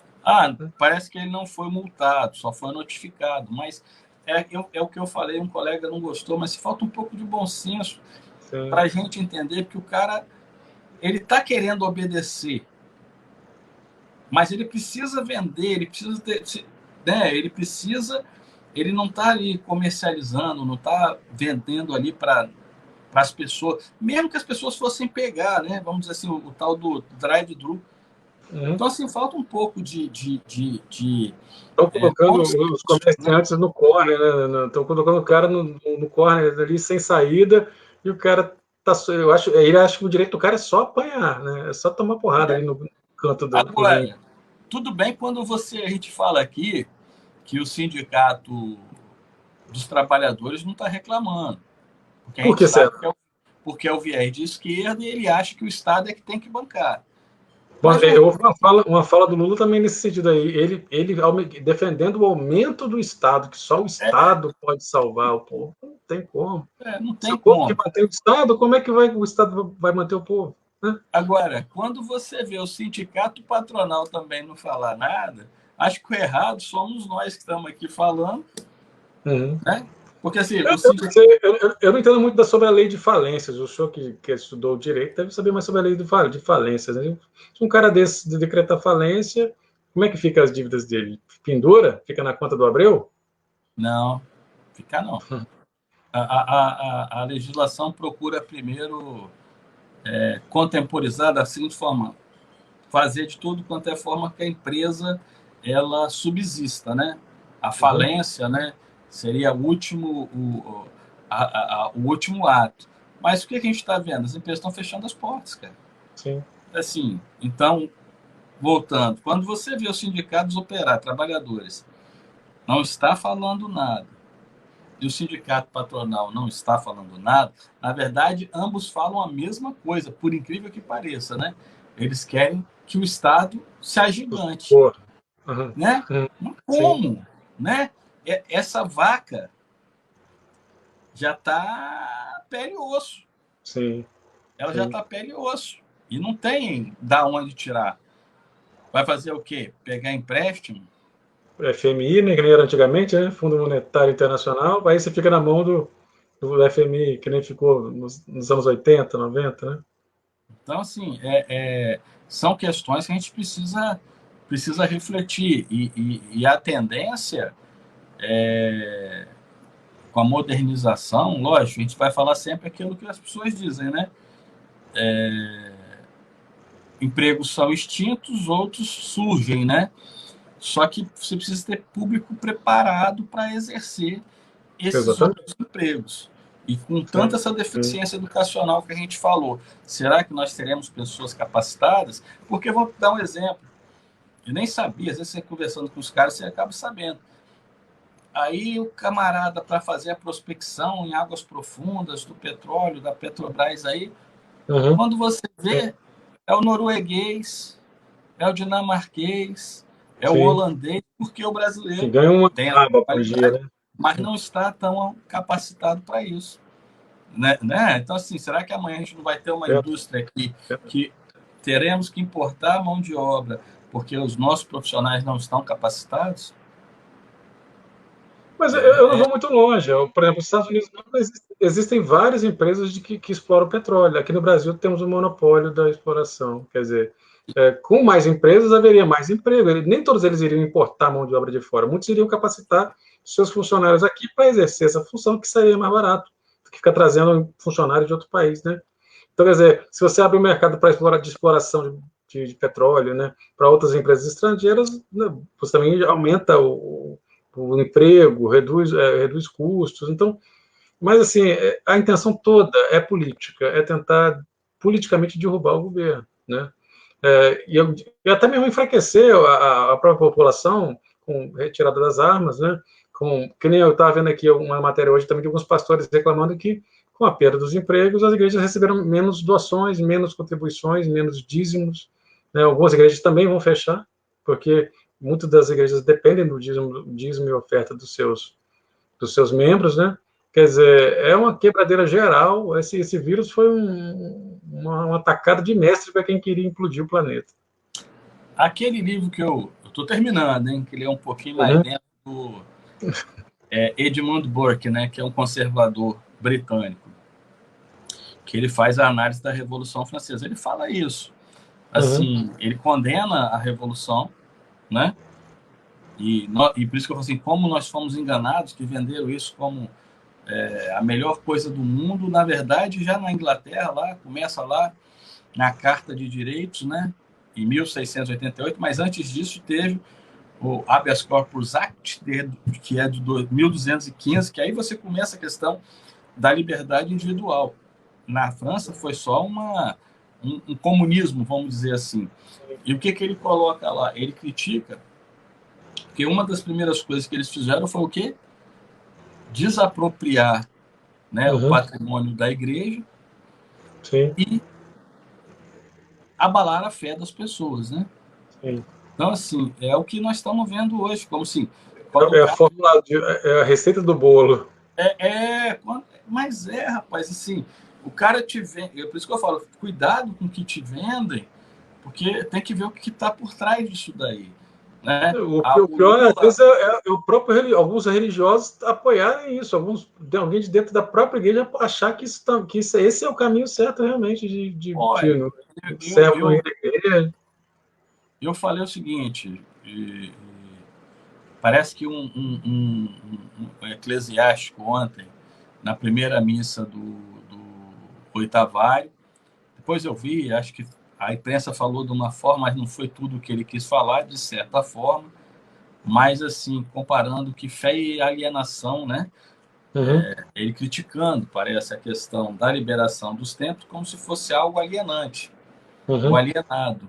Speaker 2: parece que ele não foi multado, só foi notificado. Mas é o que eu falei, um colega não gostou, mas falta um pouco de bom senso para a gente entender que o cara ele está querendo obedecer, mas ele precisa vender, ele precisa ter, né? Ele não está ali comercializando, não está vendendo ali para as pessoas, mesmo que as pessoas fossem pegar, né? Vamos dizer assim, o tal do drive-thru. Então, assim, falta um pouco de
Speaker 1: estão colocando os comerciantes, né, no corner, né? Estão colocando o cara no corner ali sem saída, e o cara tá. Ele acha que o direito do cara é só apanhar, né? É só tomar porrada ali no canto do ringue.
Speaker 2: Agora, tudo bem quando a gente fala aqui que o sindicato dos trabalhadores não está reclamando. Porque a gente sabe porque é o viés de esquerda e ele acha que o Estado é que tem que bancar.
Speaker 1: Houve uma fala do Lula também nesse sentido aí. Ele defendendo o aumento do Estado, que só o Estado pode salvar o povo. Não tem como.
Speaker 2: Não tem
Speaker 1: Se o
Speaker 2: como.
Speaker 1: povo que mantém o Estado, como é que o Estado vai manter o povo? Né?
Speaker 2: Agora, quando você vê o sindicato patronal também não falar nada, acho que o errado somos nós que estamos aqui falando. Né? Porque assim,
Speaker 1: eu não entendo muito sobre a lei de falências. O senhor que estudou direito deve saber mais sobre a lei de falências. Né? Se um cara desse de decretar falência, como é que fica as dívidas dele? Pendura? Fica na conta do Abreu?
Speaker 2: Não, fica não. A legislação procura primeiro contemporizar da seguinte forma, fazer de tudo quanto é forma que a empresa ela subsista, né? A falência, né, seria o último ato. Mas o que a gente está vendo? As empresas estão fechando as portas, cara.
Speaker 1: Sim.
Speaker 2: Assim, então, voltando, quando você vê os sindicatos operar, trabalhadores, não está falando nada, e o sindicato patronal não está falando nada, na verdade, ambos falam a mesma coisa, por incrível que pareça, né? Eles querem que o Estado se agigante. Né? Como? Né? Essa vaca já está pele e osso.
Speaker 1: Sim.
Speaker 2: Ela já está pele e osso. E não tem da onde tirar. Vai fazer o quê? Pegar empréstimo?
Speaker 1: FMI, né, que nem era antigamente, né? Fundo Monetário Internacional, aí você fica na mão do FMI, que nem ficou nos anos 80, 90, né?
Speaker 2: Então, assim, são questões que a gente precisa refletir. E a tendência com a modernização, lógico, a gente vai falar sempre aquilo que as pessoas dizem, né? Empregos são extintos, outros surgem, né? Só que você precisa ter público preparado para exercer esses outros empregos. E com tanta essa deficiência educacional que a gente falou, será que nós teremos pessoas capacitadas? Porque vou dar um exemplo. Eu nem sabia, às vezes você conversando com os caras, você acaba sabendo. Aí o camarada, para fazer a prospecção em águas profundas do petróleo, da Petrobras aí, quando você vê, é o norueguês, é o dinamarquês, é o holandês, porque o brasileiro
Speaker 1: que ganha uma
Speaker 2: tem a
Speaker 1: qualidade,
Speaker 2: né? Mas não está tão capacitado para isso. Né? Então, assim, será que amanhã a gente não vai ter uma indústria aqui que teremos que importar mão de obra porque os nossos profissionais não estão capacitados?
Speaker 1: Mas eu não vou muito longe. Por exemplo, nos Estados Unidos existem várias empresas que exploram petróleo. Aqui no Brasil temos um monopólio da exploração. Quer dizer, com mais empresas haveria mais emprego. Nem todos eles iriam importar mão de obra de fora. Muitos iriam capacitar seus funcionários aqui para exercer essa função, que seria mais barato do que ficar trazendo funcionários de outro país, né? Então, quer dizer, se você abre o mercado para exploração de petróleo, né, para outras empresas estrangeiras, né, você também aumenta o emprego, reduz custos. Então, mas assim, a intenção toda é política, é tentar politicamente derrubar o governo, né? E até mesmo enfraquecer a própria população com retirada das armas, né? Que nem eu estava vendo aqui uma matéria hoje também de alguns pastores reclamando que com a perda dos empregos as igrejas receberam menos doações, menos contribuições, menos dízimos, né? Algumas igrejas também vão fechar porque muitas das igrejas dependem do dízimo e oferta dos seus membros, né? Quer dizer, é uma quebradeira geral. Esse vírus foi uma atacada de mestre para quem queria implodir o planeta.
Speaker 2: Aquele livro que eu estou terminando, hein? Que ele é um pouquinho mais dentro do Edmund Burke, né? Que é um conservador britânico, que ele faz a análise da Revolução Francesa. Ele fala isso. Assim, ele condena a Revolução, né? E por isso que eu falo assim, como nós fomos enganados, que venderam isso como a melhor coisa do mundo, na verdade, já na Inglaterra, lá começa lá na Carta de Direitos, né? em 1688, mas antes disso teve o Habeas Corpus Act, que é de 1215, que aí você começa a questão da liberdade individual. Na França foi só um comunismo, vamos dizer assim. E o que ele coloca lá? Ele critica que uma das primeiras coisas que eles fizeram foi o quê? Desapropriar, né, o patrimônio da igreja.
Speaker 1: Sim.
Speaker 2: E abalar a fé das pessoas, né?
Speaker 1: Sim.
Speaker 2: Então, assim, é o que nós estamos vendo hoje, como assim...
Speaker 1: É a fórmula, é a receita do bolo.
Speaker 2: Mas rapaz, assim, o cara te vende... Por isso que eu falo, cuidado com o que te vendem, porque tem que ver o que está por trás disso daí. Né?
Speaker 1: O pior, às vezes, é o próprio alguns religiosos apoiarem isso, alguém de dentro da própria igreja achar que esse é o caminho certo realmente de servo da igreja.
Speaker 2: Eu falei o seguinte, parece que um eclesiástico ontem, na primeira missa do oitavário, depois eu vi, acho que a imprensa falou de uma forma, mas não foi tudo o que ele quis falar, de certa forma, mas assim, comparando que fé e alienação, né? Ele criticando, parece, a questão da liberação dos templos como se fosse algo alienante, o alienado.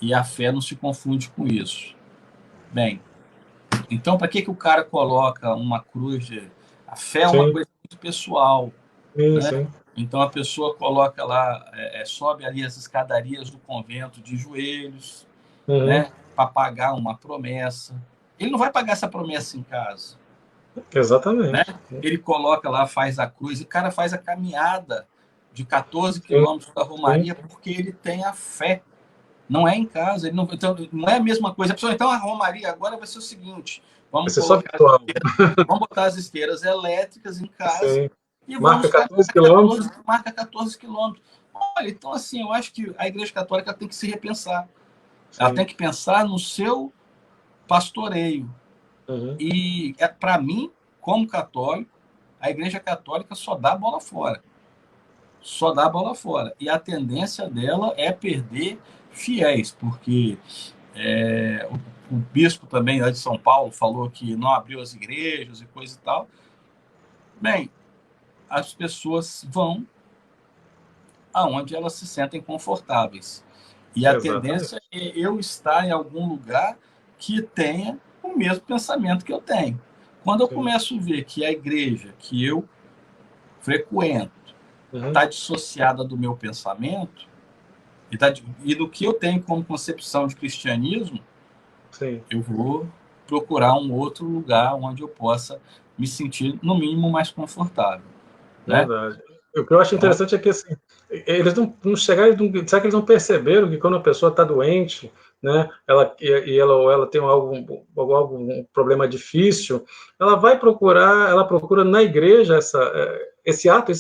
Speaker 2: E a fé não se confunde com isso. Bem, então para que o cara coloca uma cruz A fé é uma coisa muito pessoal. Né? Então a pessoa coloca lá, sobe ali as escadarias do convento de joelhos, né? Para pagar uma promessa. Ele não vai pagar essa promessa em casa.
Speaker 1: Exatamente.
Speaker 2: Né? Ele coloca lá, faz a cruz, e o cara faz a caminhada de 14 quilômetros da Romaria porque ele tem a fé. Não é em casa, ele não, então, não é a mesma coisa. Então a Romaria agora vai ser o seguinte: vamos botar as esteiras elétricas em casa e
Speaker 1: marca
Speaker 2: vamos
Speaker 1: 14 quilômetros.
Speaker 2: Marca 14 quilômetros. Olha, então assim, eu acho que a Igreja Católica tem que se repensar. Ela tem que pensar no seu pastoreio. E para mim, como católico, a Igreja Católica só dá a bola fora. Só dá a bola fora. E a tendência dela é perder fiéis, porque o bispo também lá de São Paulo falou que não abriu as igrejas e coisa e tal. Bem, as pessoas vão aonde elas se sentem confortáveis. E a tendência é eu estar em algum lugar que tenha o mesmo pensamento que eu tenho. Quando eu começo a ver que a igreja que eu frequento está dissociada do meu pensamento e do que eu tenho como concepção de cristianismo, eu vou procurar um outro lugar onde eu possa me sentir, no mínimo, mais confortável.
Speaker 1: Verdade. Né? O que eu acho interessante é que assim, eles não chegaram, será que eles não perceberam que quando a pessoa está doente, né, ela tem algum problema difícil, ela procura na igreja esse ato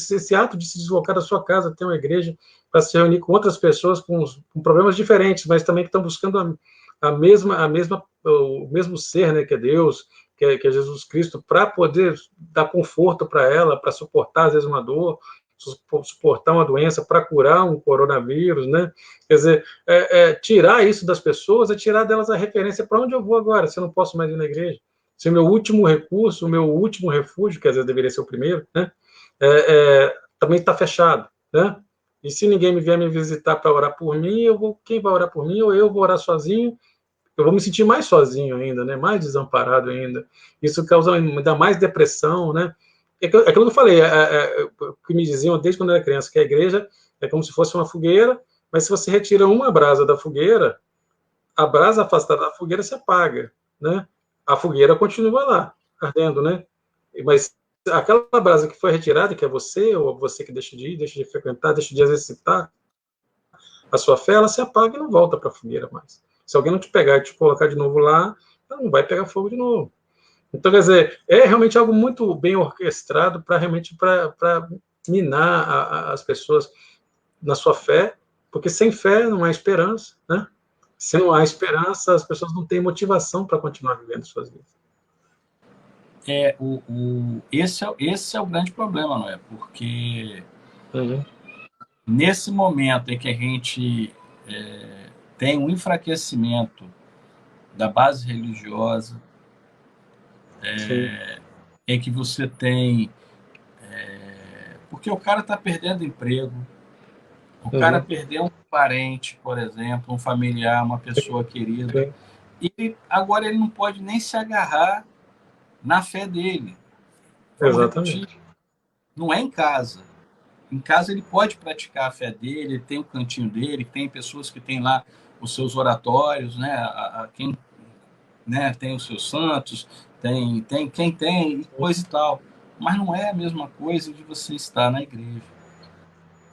Speaker 1: de se deslocar da sua casa até uma igreja para se reunir com outras pessoas com problemas diferentes, mas também que estão buscando o mesmo ser, né, que é Deus, que é Jesus Cristo, para poder dar conforto para ela, para suportar às vezes uma dor, suportar uma doença, para curar um coronavírus, né? Quer dizer, tirar isso das pessoas é tirar delas a referência para onde eu vou agora, se eu não posso mais ir na igreja. Se o meu último recurso, o meu último refúgio, que às vezes deveria ser o primeiro, né? Também está fechado, né? E se ninguém vier me visitar para orar por mim, quem vai orar por mim? Ou eu vou orar sozinho? Eu vou me sentir mais sozinho ainda, né? Mais desamparado ainda. Isso causa ainda mais depressão, né? É aquilo que eu falei, o que me diziam desde quando eu era criança, que a igreja é como se fosse uma fogueira, mas se você retira uma brasa da fogueira, a brasa afastada da fogueira se apaga, né? A fogueira continua lá, ardendo, né? Mas aquela brasa que foi retirada, que é você, ou você que deixa de ir, deixa de frequentar, deixa de exercitar a sua fé, ela se apaga e não volta para a fogueira mais. Se alguém não te pegar e te colocar de novo lá, ela não vai pegar fogo de novo. Então, quer dizer, é realmente algo muito bem orquestrado para minar as pessoas na sua fé, porque sem fé não há esperança, né? Se não há esperança, as pessoas não têm motivação para continuar vivendo suas vidas.
Speaker 2: Esse é o grande problema, não é? Porque nesse momento em que a gente tem um enfraquecimento da base religiosa, em que você tem... porque o cara está perdendo emprego, o cara perdeu um parente, por exemplo, um familiar, uma pessoa querida, e agora ele não pode nem se agarrar na fé dele. Vamos repetir, não é em casa. Em casa ele pode praticar a fé dele, ele tem o cantinho dele, tem pessoas que têm lá os seus oratórios, né? Quem, né, tem os seus santos, tem quem tem, coisa e tal. Mas não é a mesma coisa de você estar na igreja.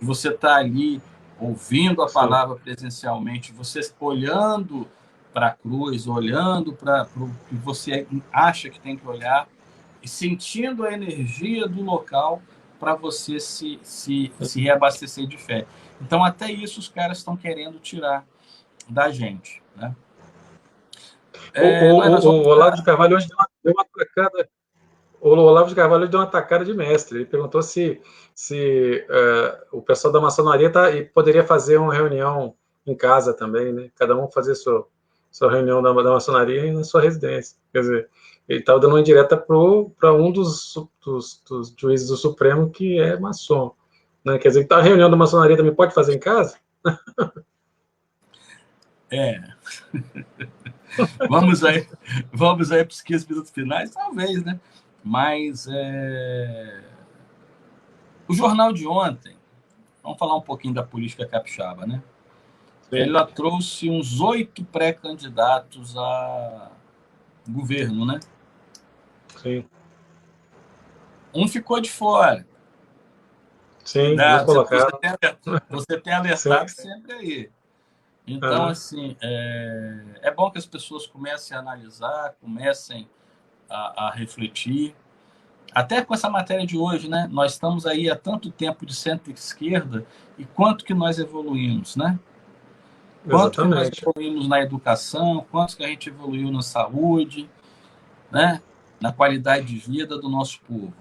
Speaker 2: Você está ali ouvindo a palavra presencialmente, você olhando para a cruz, olhando para o que você acha que tem que olhar e sentindo a energia do local para você se reabastecer de fé. Então, até isso os caras estão querendo tirar da gente, né?
Speaker 1: O Olavo de Carvalho hoje deu uma atacada. O Olavo de Carvalho deu uma atacada de mestre. Ele perguntou se o pessoal da maçonaria poderia fazer uma reunião em casa também, né? Cada um fazer sua reunião da maçonaria na sua residência. Quer dizer, ele estava dando uma indireta para um dos juízes do Supremo que é maçom. Né? Quer dizer, a reunião da maçonaria também pode fazer em casa?
Speaker 2: Vamos aí para os 15 minutos finais, talvez, né? Mas o jornal de ontem, vamos falar um pouquinho da política capixaba, né? Sim. Ela trouxe uns 8 pré-candidatos a governo, né?
Speaker 1: Sim.
Speaker 2: Um ficou de fora.
Speaker 1: Sim,
Speaker 2: você tem alertado sempre aí. Então, assim, é bom que as pessoas comecem a analisar, comecem a refletir. Até com essa matéria de hoje, né? Nós estamos aí há tanto tempo de centro-esquerda e quanto que nós evoluímos, né? Quanto que nós evoluímos na educação, quanto que a gente evoluiu na saúde, né? Na qualidade de vida do nosso povo.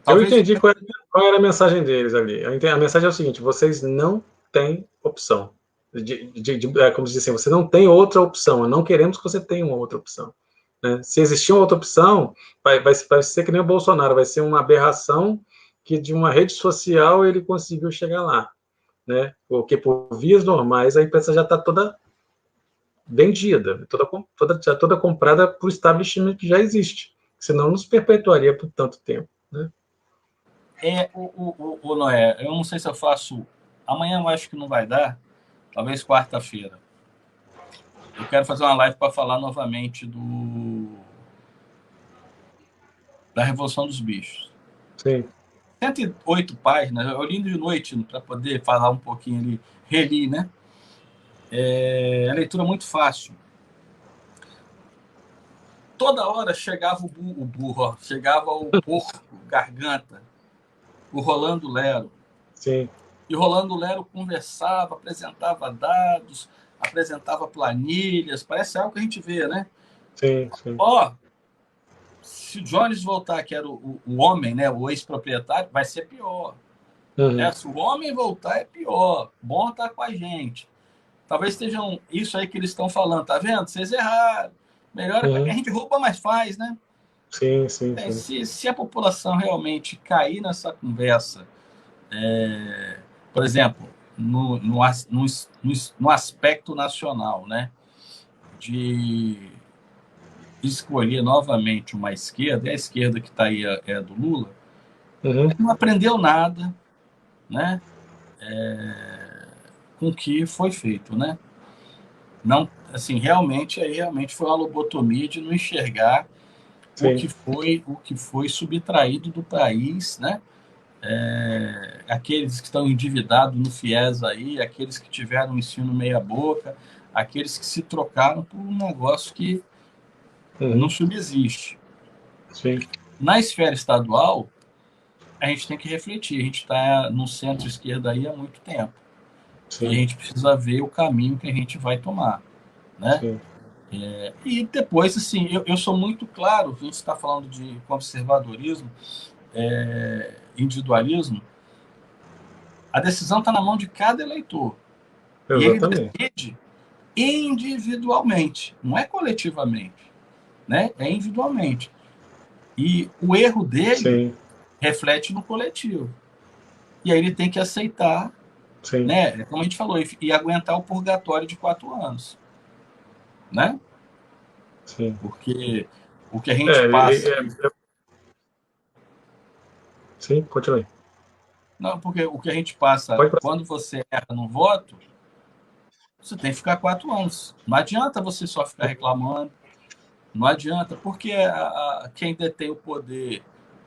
Speaker 1: Talvez... Eu entendi qual era a mensagem deles ali. A mensagem é o seguinte: vocês não têm opção. Como se assim, você não tem outra opção. Não queremos que você tenha uma outra opção. Né? Se existir uma outra opção, vai ser que nem o Bolsonaro, vai ser uma aberração que de uma rede social ele conseguiu chegar lá. Né? Porque por vias normais a empresa já está toda vendida, toda comprada por establishment que já existe. Senão não se perpetuaria por tanto tempo. Né?
Speaker 2: O Noé, eu não sei se eu faço... Amanhã eu acho que não vai dar, talvez quarta-feira. Eu quero fazer uma live para falar novamente da Revolução dos Bichos.
Speaker 1: Sim.
Speaker 2: 108 páginas, eu li de noite para poder falar um pouquinho ali, reli, né? É leitura muito fácil. Toda hora chegava o burro, chegava o porco, garganta, o Rolando Lero.
Speaker 1: Sim.
Speaker 2: E o Rolando Lero conversava, apresentava dados, apresentava planilhas, parece algo que a gente vê, né?
Speaker 1: Sim, sim.
Speaker 2: Se o Jones voltar, que era o homem, né, o ex-proprietário, vai ser pior.
Speaker 1: Uhum.
Speaker 2: Se o homem voltar, é pior. Bom estar com a gente. Talvez estejam isso aí que eles estão falando. Tá vendo? Vocês erraram. Melhor a gente rouba, mas faz, né?
Speaker 1: Sim, sim.
Speaker 2: Se a população realmente cair nessa conversa, por exemplo, no aspecto nacional, né, de escolher novamente uma esquerda, e a esquerda que está aí é do Lula, não aprendeu nada, né, com o que foi feito, né? Não, assim, realmente foi uma lobotomia de não enxergar o que foi subtraído do país, né? Aqueles que estão endividados no FIES aí, aqueles que tiveram um ensino meia boca, aqueles que se trocaram por um negócio que não subsiste.
Speaker 1: Sim.
Speaker 2: Na esfera estadual, a gente tem que refletir. A gente está no centro-esquerda aí há muito tempo. Sim. E a gente precisa ver o caminho que a gente vai tomar, né?
Speaker 1: Sim.
Speaker 2: E depois, assim, eu sou muito claro, a gente está falando de conservadorismo, individualismo, a decisão está na mão de cada eleitor.
Speaker 1: Exatamente.
Speaker 2: E ele decide individualmente, não é coletivamente, né? É individualmente. E o erro dele reflete no coletivo. E aí ele tem que aceitar, né? Como a gente falou, e aguentar o purgatório de 4 anos, né?
Speaker 1: Sim.
Speaker 2: Porque o que a gente passa...
Speaker 1: Sim, continue.
Speaker 2: Não, porque o que a gente passa quando você erra no voto, você tem que ficar 4 anos. Não adianta você só ficar reclamando, não adianta, porque quem detém o poder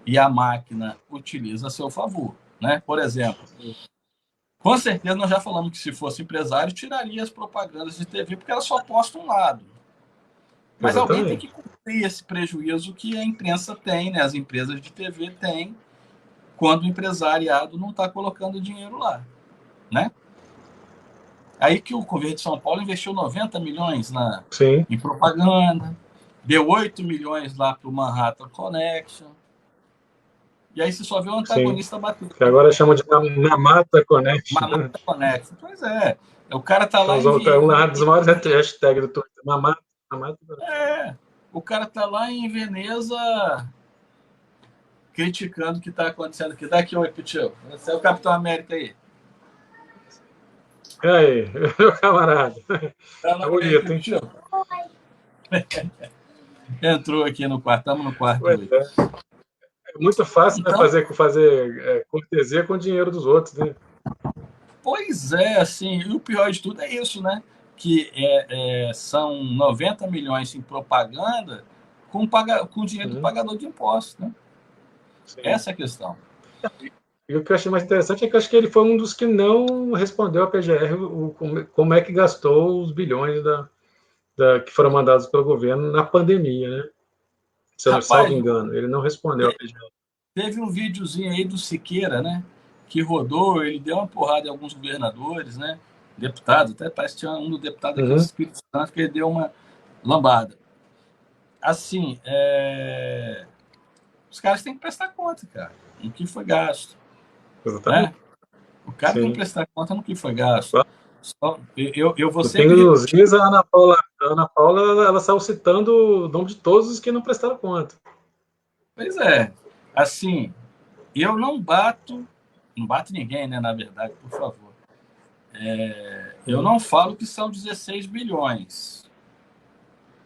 Speaker 2: e a máquina utiliza a seu favor, né? Por exemplo, com certeza nós já falamos que se fosse empresário, tiraria as propagandas de TV, porque elas só postam um lado. Mas alguém tem que cumprir esse prejuízo que a imprensa tem, né? As empresas de TV têm, quando o empresariado não está colocando dinheiro lá, né? Aí que o governo de São Paulo investiu 90 milhões em propaganda, deu 8 milhões lá para o Manhattan Connection. E aí você só vê o antagonista batendo.
Speaker 1: Que agora chamam de Mamata Connection.
Speaker 2: Mamata Connection. Pois é. O cara tá lá
Speaker 1: uma das maiores hashtags do Twitter. Mamata.
Speaker 2: O cara tá lá em Veneza criticando o que tá acontecendo aqui. Daqui, oi, Pichel. Esse é o Capitão América aí.
Speaker 1: E aí, meu camarada? Tá bonito, hein?
Speaker 2: Entrou aqui no quarto, estamos no quarto hoje.
Speaker 1: É muito fácil, então, né, fazer cortesia com o dinheiro dos outros, né?
Speaker 2: Pois é, assim, e o pior de tudo é isso, né? Que são 90 milhões em propaganda com dinheiro do pagador de impostos, né? Sim. Essa é a questão.
Speaker 1: E o que eu achei mais interessante é que eu acho que ele foi um dos que não respondeu à PGR como é que gastou os bilhões que foram mandados pelo governo na pandemia, né? Se eu não salvo engano, ele não respondeu à PGR.
Speaker 2: Teve um videozinho aí do Siqueira, né? Que rodou, ele deu uma porrada em alguns governadores, né? Deputados, até parece que tinha um do deputado aqui do Espírito Santo que ele deu uma lambada. Assim, os caras têm que prestar conta, cara, no que foi gasto. Exatamente. Né? O cara tem que prestar conta no que foi gasto. Eu vou sempre...
Speaker 1: Nos dias, a Ana Paula ela saiu citando o nome de todos os que não prestaram conta.
Speaker 2: Pois é. Assim, eu não bato ninguém, né, na verdade, por favor. Eu não falo que são 16 bilhões.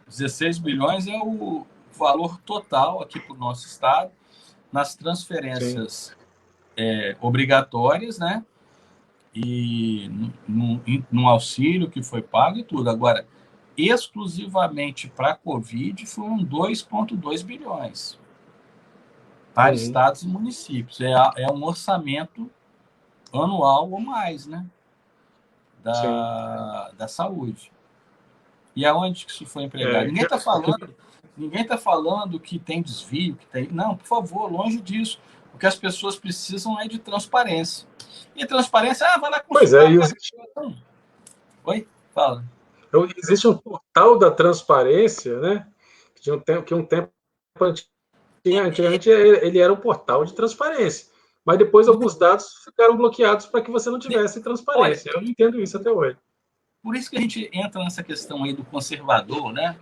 Speaker 2: 16 bilhões é o valor total aqui para o nosso estado, nas transferências obrigatórias, né? E no auxílio que foi pago e tudo. Agora, exclusivamente para a Covid, foram 2,2 bilhões para estados e municípios. É um orçamento anual ou mais, né? Da saúde. E aonde que isso foi empregado? Ninguém está falando que tem desvio, que tem... Não, por favor, longe disso. O que as pessoas precisam é de transparência. E transparência, vai lá
Speaker 1: consultar.
Speaker 2: Oi? Fala.
Speaker 1: Existe um portal da transparência, né? Que um tempo antigamente ele era um portal de transparência. Mas depois alguns dados ficaram bloqueados para que você não tivesse transparência. Eu não entendo isso até hoje.
Speaker 2: Por isso que a gente entra nessa questão aí do conservador, né?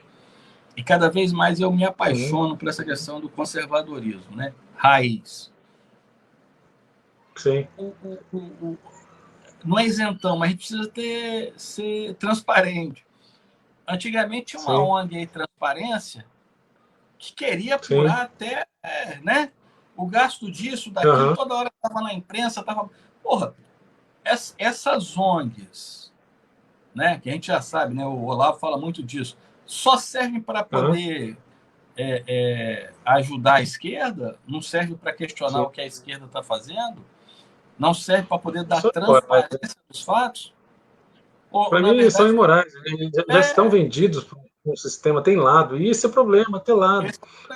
Speaker 2: E cada vez mais eu me apaixono por essa questão do conservadorismo, né? Raiz.
Speaker 1: Sim.
Speaker 2: Não é isentão, mas a gente precisa ser transparente. Antigamente tinha uma ONG aí, Transparência, que queria apurar até, né? O gasto disso, daquilo, toda hora estava na imprensa, estava... Porra, essas ONGs, né? Que a gente já sabe, né? O Olavo fala muito disso. Só servem para poder ajudar a esquerda, não serve para questionar o que a esquerda está fazendo, não serve para poder dar transparência dos fatos.
Speaker 1: Para mim, eles são imorais. Já estão vendidos para um sistema, tem lado. E esse é o problema, tem lado.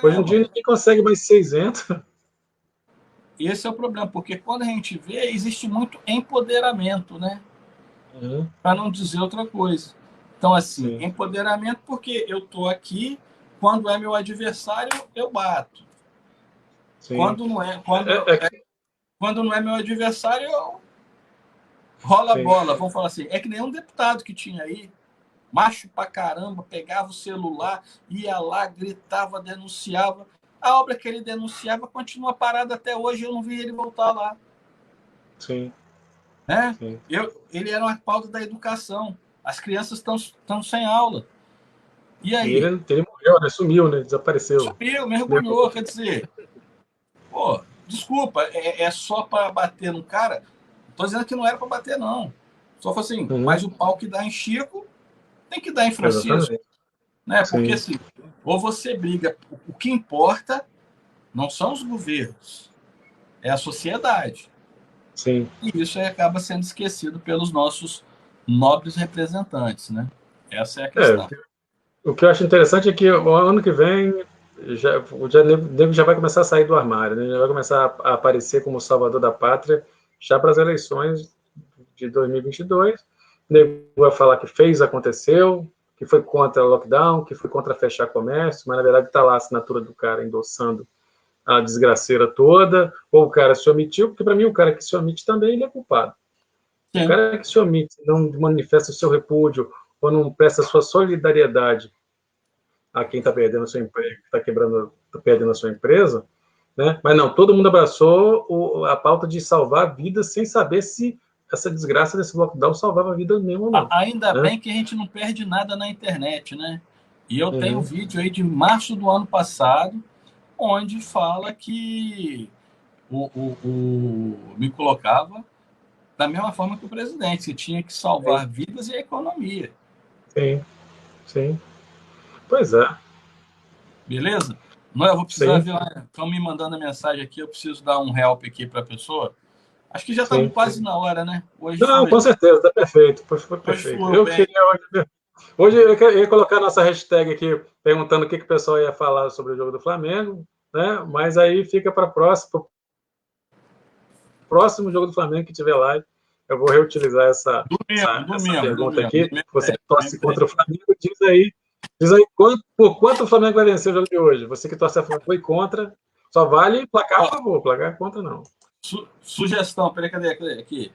Speaker 1: Hoje em dia, ninguém consegue mais ser isento.
Speaker 2: Esse é o problema, porque quando a gente vê, existe muito empoderamento, né? Para não dizer outra coisa. Então, assim, empoderamento porque eu estou aqui, quando é meu adversário, eu bato. Quando não é, quando não é meu adversário, eu rola a bola. Vamos falar assim, é que nem um deputado que tinha aí, macho pra caramba, pegava o celular, ia lá, gritava, denunciava. A obra que ele denunciava continua parada até hoje, eu não vi ele voltar lá.
Speaker 1: Sim.
Speaker 2: Né? Sim. Ele era uma pauta da educação. As crianças estão sem aula. E aí?
Speaker 1: Ele morreu, né? Sumiu, né? Desapareceu.
Speaker 2: Sumiu, mergulhou, quer dizer... Pô, desculpa, é só para bater no cara? Tô dizendo que não era para bater, não. Só foi assim, mas o pau que dá em Chico tem que dar em Francisco. Né? Porque assim, ou você briga, o que importa não são os governos, é a sociedade.
Speaker 1: Sim.
Speaker 2: E isso acaba sendo esquecido pelos nossos nobres representantes, né? Essa é a questão.
Speaker 1: O que eu acho interessante é que o ano que vem o nego já vai começar a sair do armário, né? Já vai começar a aparecer como salvador da pátria já para as eleições de 2022. O nego vai falar que fez, aconteceu, que foi contra o lockdown, que foi contra fechar comércio, mas na verdade está lá a assinatura do cara endossando a desgraceira toda, ou o cara se omitiu, porque para mim o cara que se omite também ele é culpado. Sim. O cara que se omite, não manifesta o seu repúdio ou não presta sua solidariedade a quem está perdendo seu emprego, está perdendo a sua empresa, né? Mas não, todo mundo abraçou a pauta de salvar vidas sem saber se essa desgraça desse lockdown salvava a vida mesmo ou não.
Speaker 2: Ainda bem que a gente não perde nada na internet, né? E eu tenho um vídeo aí de março do ano passado, onde fala que me colocava da mesma forma que o presidente, que tinha que salvar vidas e a economia.
Speaker 1: Sim, sim. Pois é.
Speaker 2: Beleza? Não, eu vou precisar ver, estão me mandando a mensagem aqui, eu preciso dar um help aqui para a pessoa. Acho que já estamos quase na hora, né?
Speaker 1: Hoje não, com certeza, está perfeito. Foi perfeito. Hoje eu ia colocar nossa hashtag aqui, perguntando o que o pessoal ia falar sobre o jogo do Flamengo, né? Mas aí fica para próximo jogo do Flamengo que tiver live, eu vou reutilizar essa pergunta aqui. Você que torce contra o Flamengo, diz aí por quanto o Flamengo vai vencer o jogo de hoje. Você que torce a Flamengo e contra, só vale placar a favor, placar contra não.
Speaker 2: Sugestão, peraí, cadê aqui?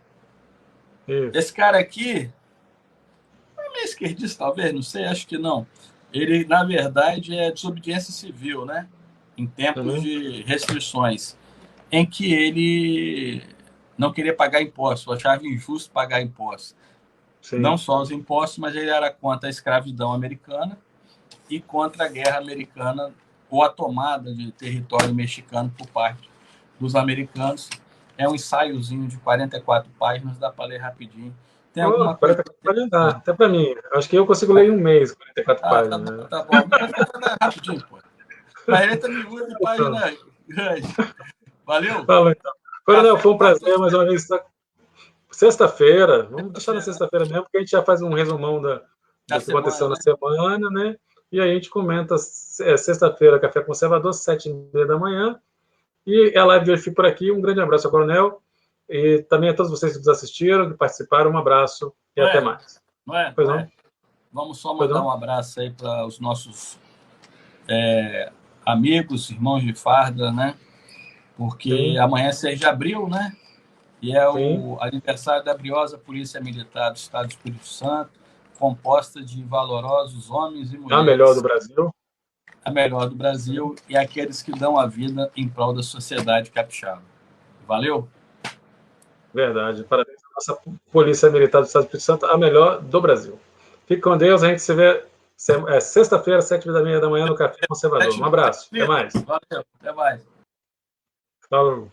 Speaker 2: Isso. Esse cara aqui é meio esquerdista, talvez, não sei, acho que não. Ele, na verdade, é desobediência civil, né? Em tempos de restrições, em que ele não queria pagar impostos, achava injusto pagar impostos. Sim. Não só os impostos, mas ele era contra a escravidão americana e contra a guerra americana ou a tomada de território mexicano por parte dos americanos. É um ensaiozinho de 44 páginas, dá para ler rapidinho. Tem alguma coisa...
Speaker 1: Até para mim. Acho que eu consigo ler em um mês, 44 páginas.
Speaker 2: Tá bom. Mas rapidinho, pô. 40 minutos de página grande. Valeu?
Speaker 1: Falou, então. Coronel, foi um prazer mais uma vez. Sexta-feira, vamos deixar na sexta-feira mesmo, porque a gente já faz um resumão do que aconteceu na semana, né? E aí a gente comenta sexta-feira, Café Conservador, 7h30 da manhã. E a live de hoje fica por aqui. Um grande abraço ao Coronel. E também a todos vocês que nos assistiram, que participaram. Um abraço e até mais.
Speaker 2: Vamos só mandar um abraço aí para os nossos amigos, irmãos de farda, né? Porque amanhã é 6 de abril, né? E é o aniversário da briosa Polícia Militar do Estado do Espírito Santo, composta de valorosos homens e mulheres.
Speaker 1: A melhor do Brasil.
Speaker 2: A melhor do Brasil e aqueles que dão a vida em prol da sociedade capixaba. Valeu?
Speaker 1: Verdade. Parabéns à nossa Polícia Militar do Estado do Espírito Santo, a melhor do Brasil. Fique com Deus, a gente se vê sexta-feira, 7h30 da manhã, no Café Conservador. Um abraço. Até mais.
Speaker 2: Valeu. Até mais.
Speaker 1: Falou.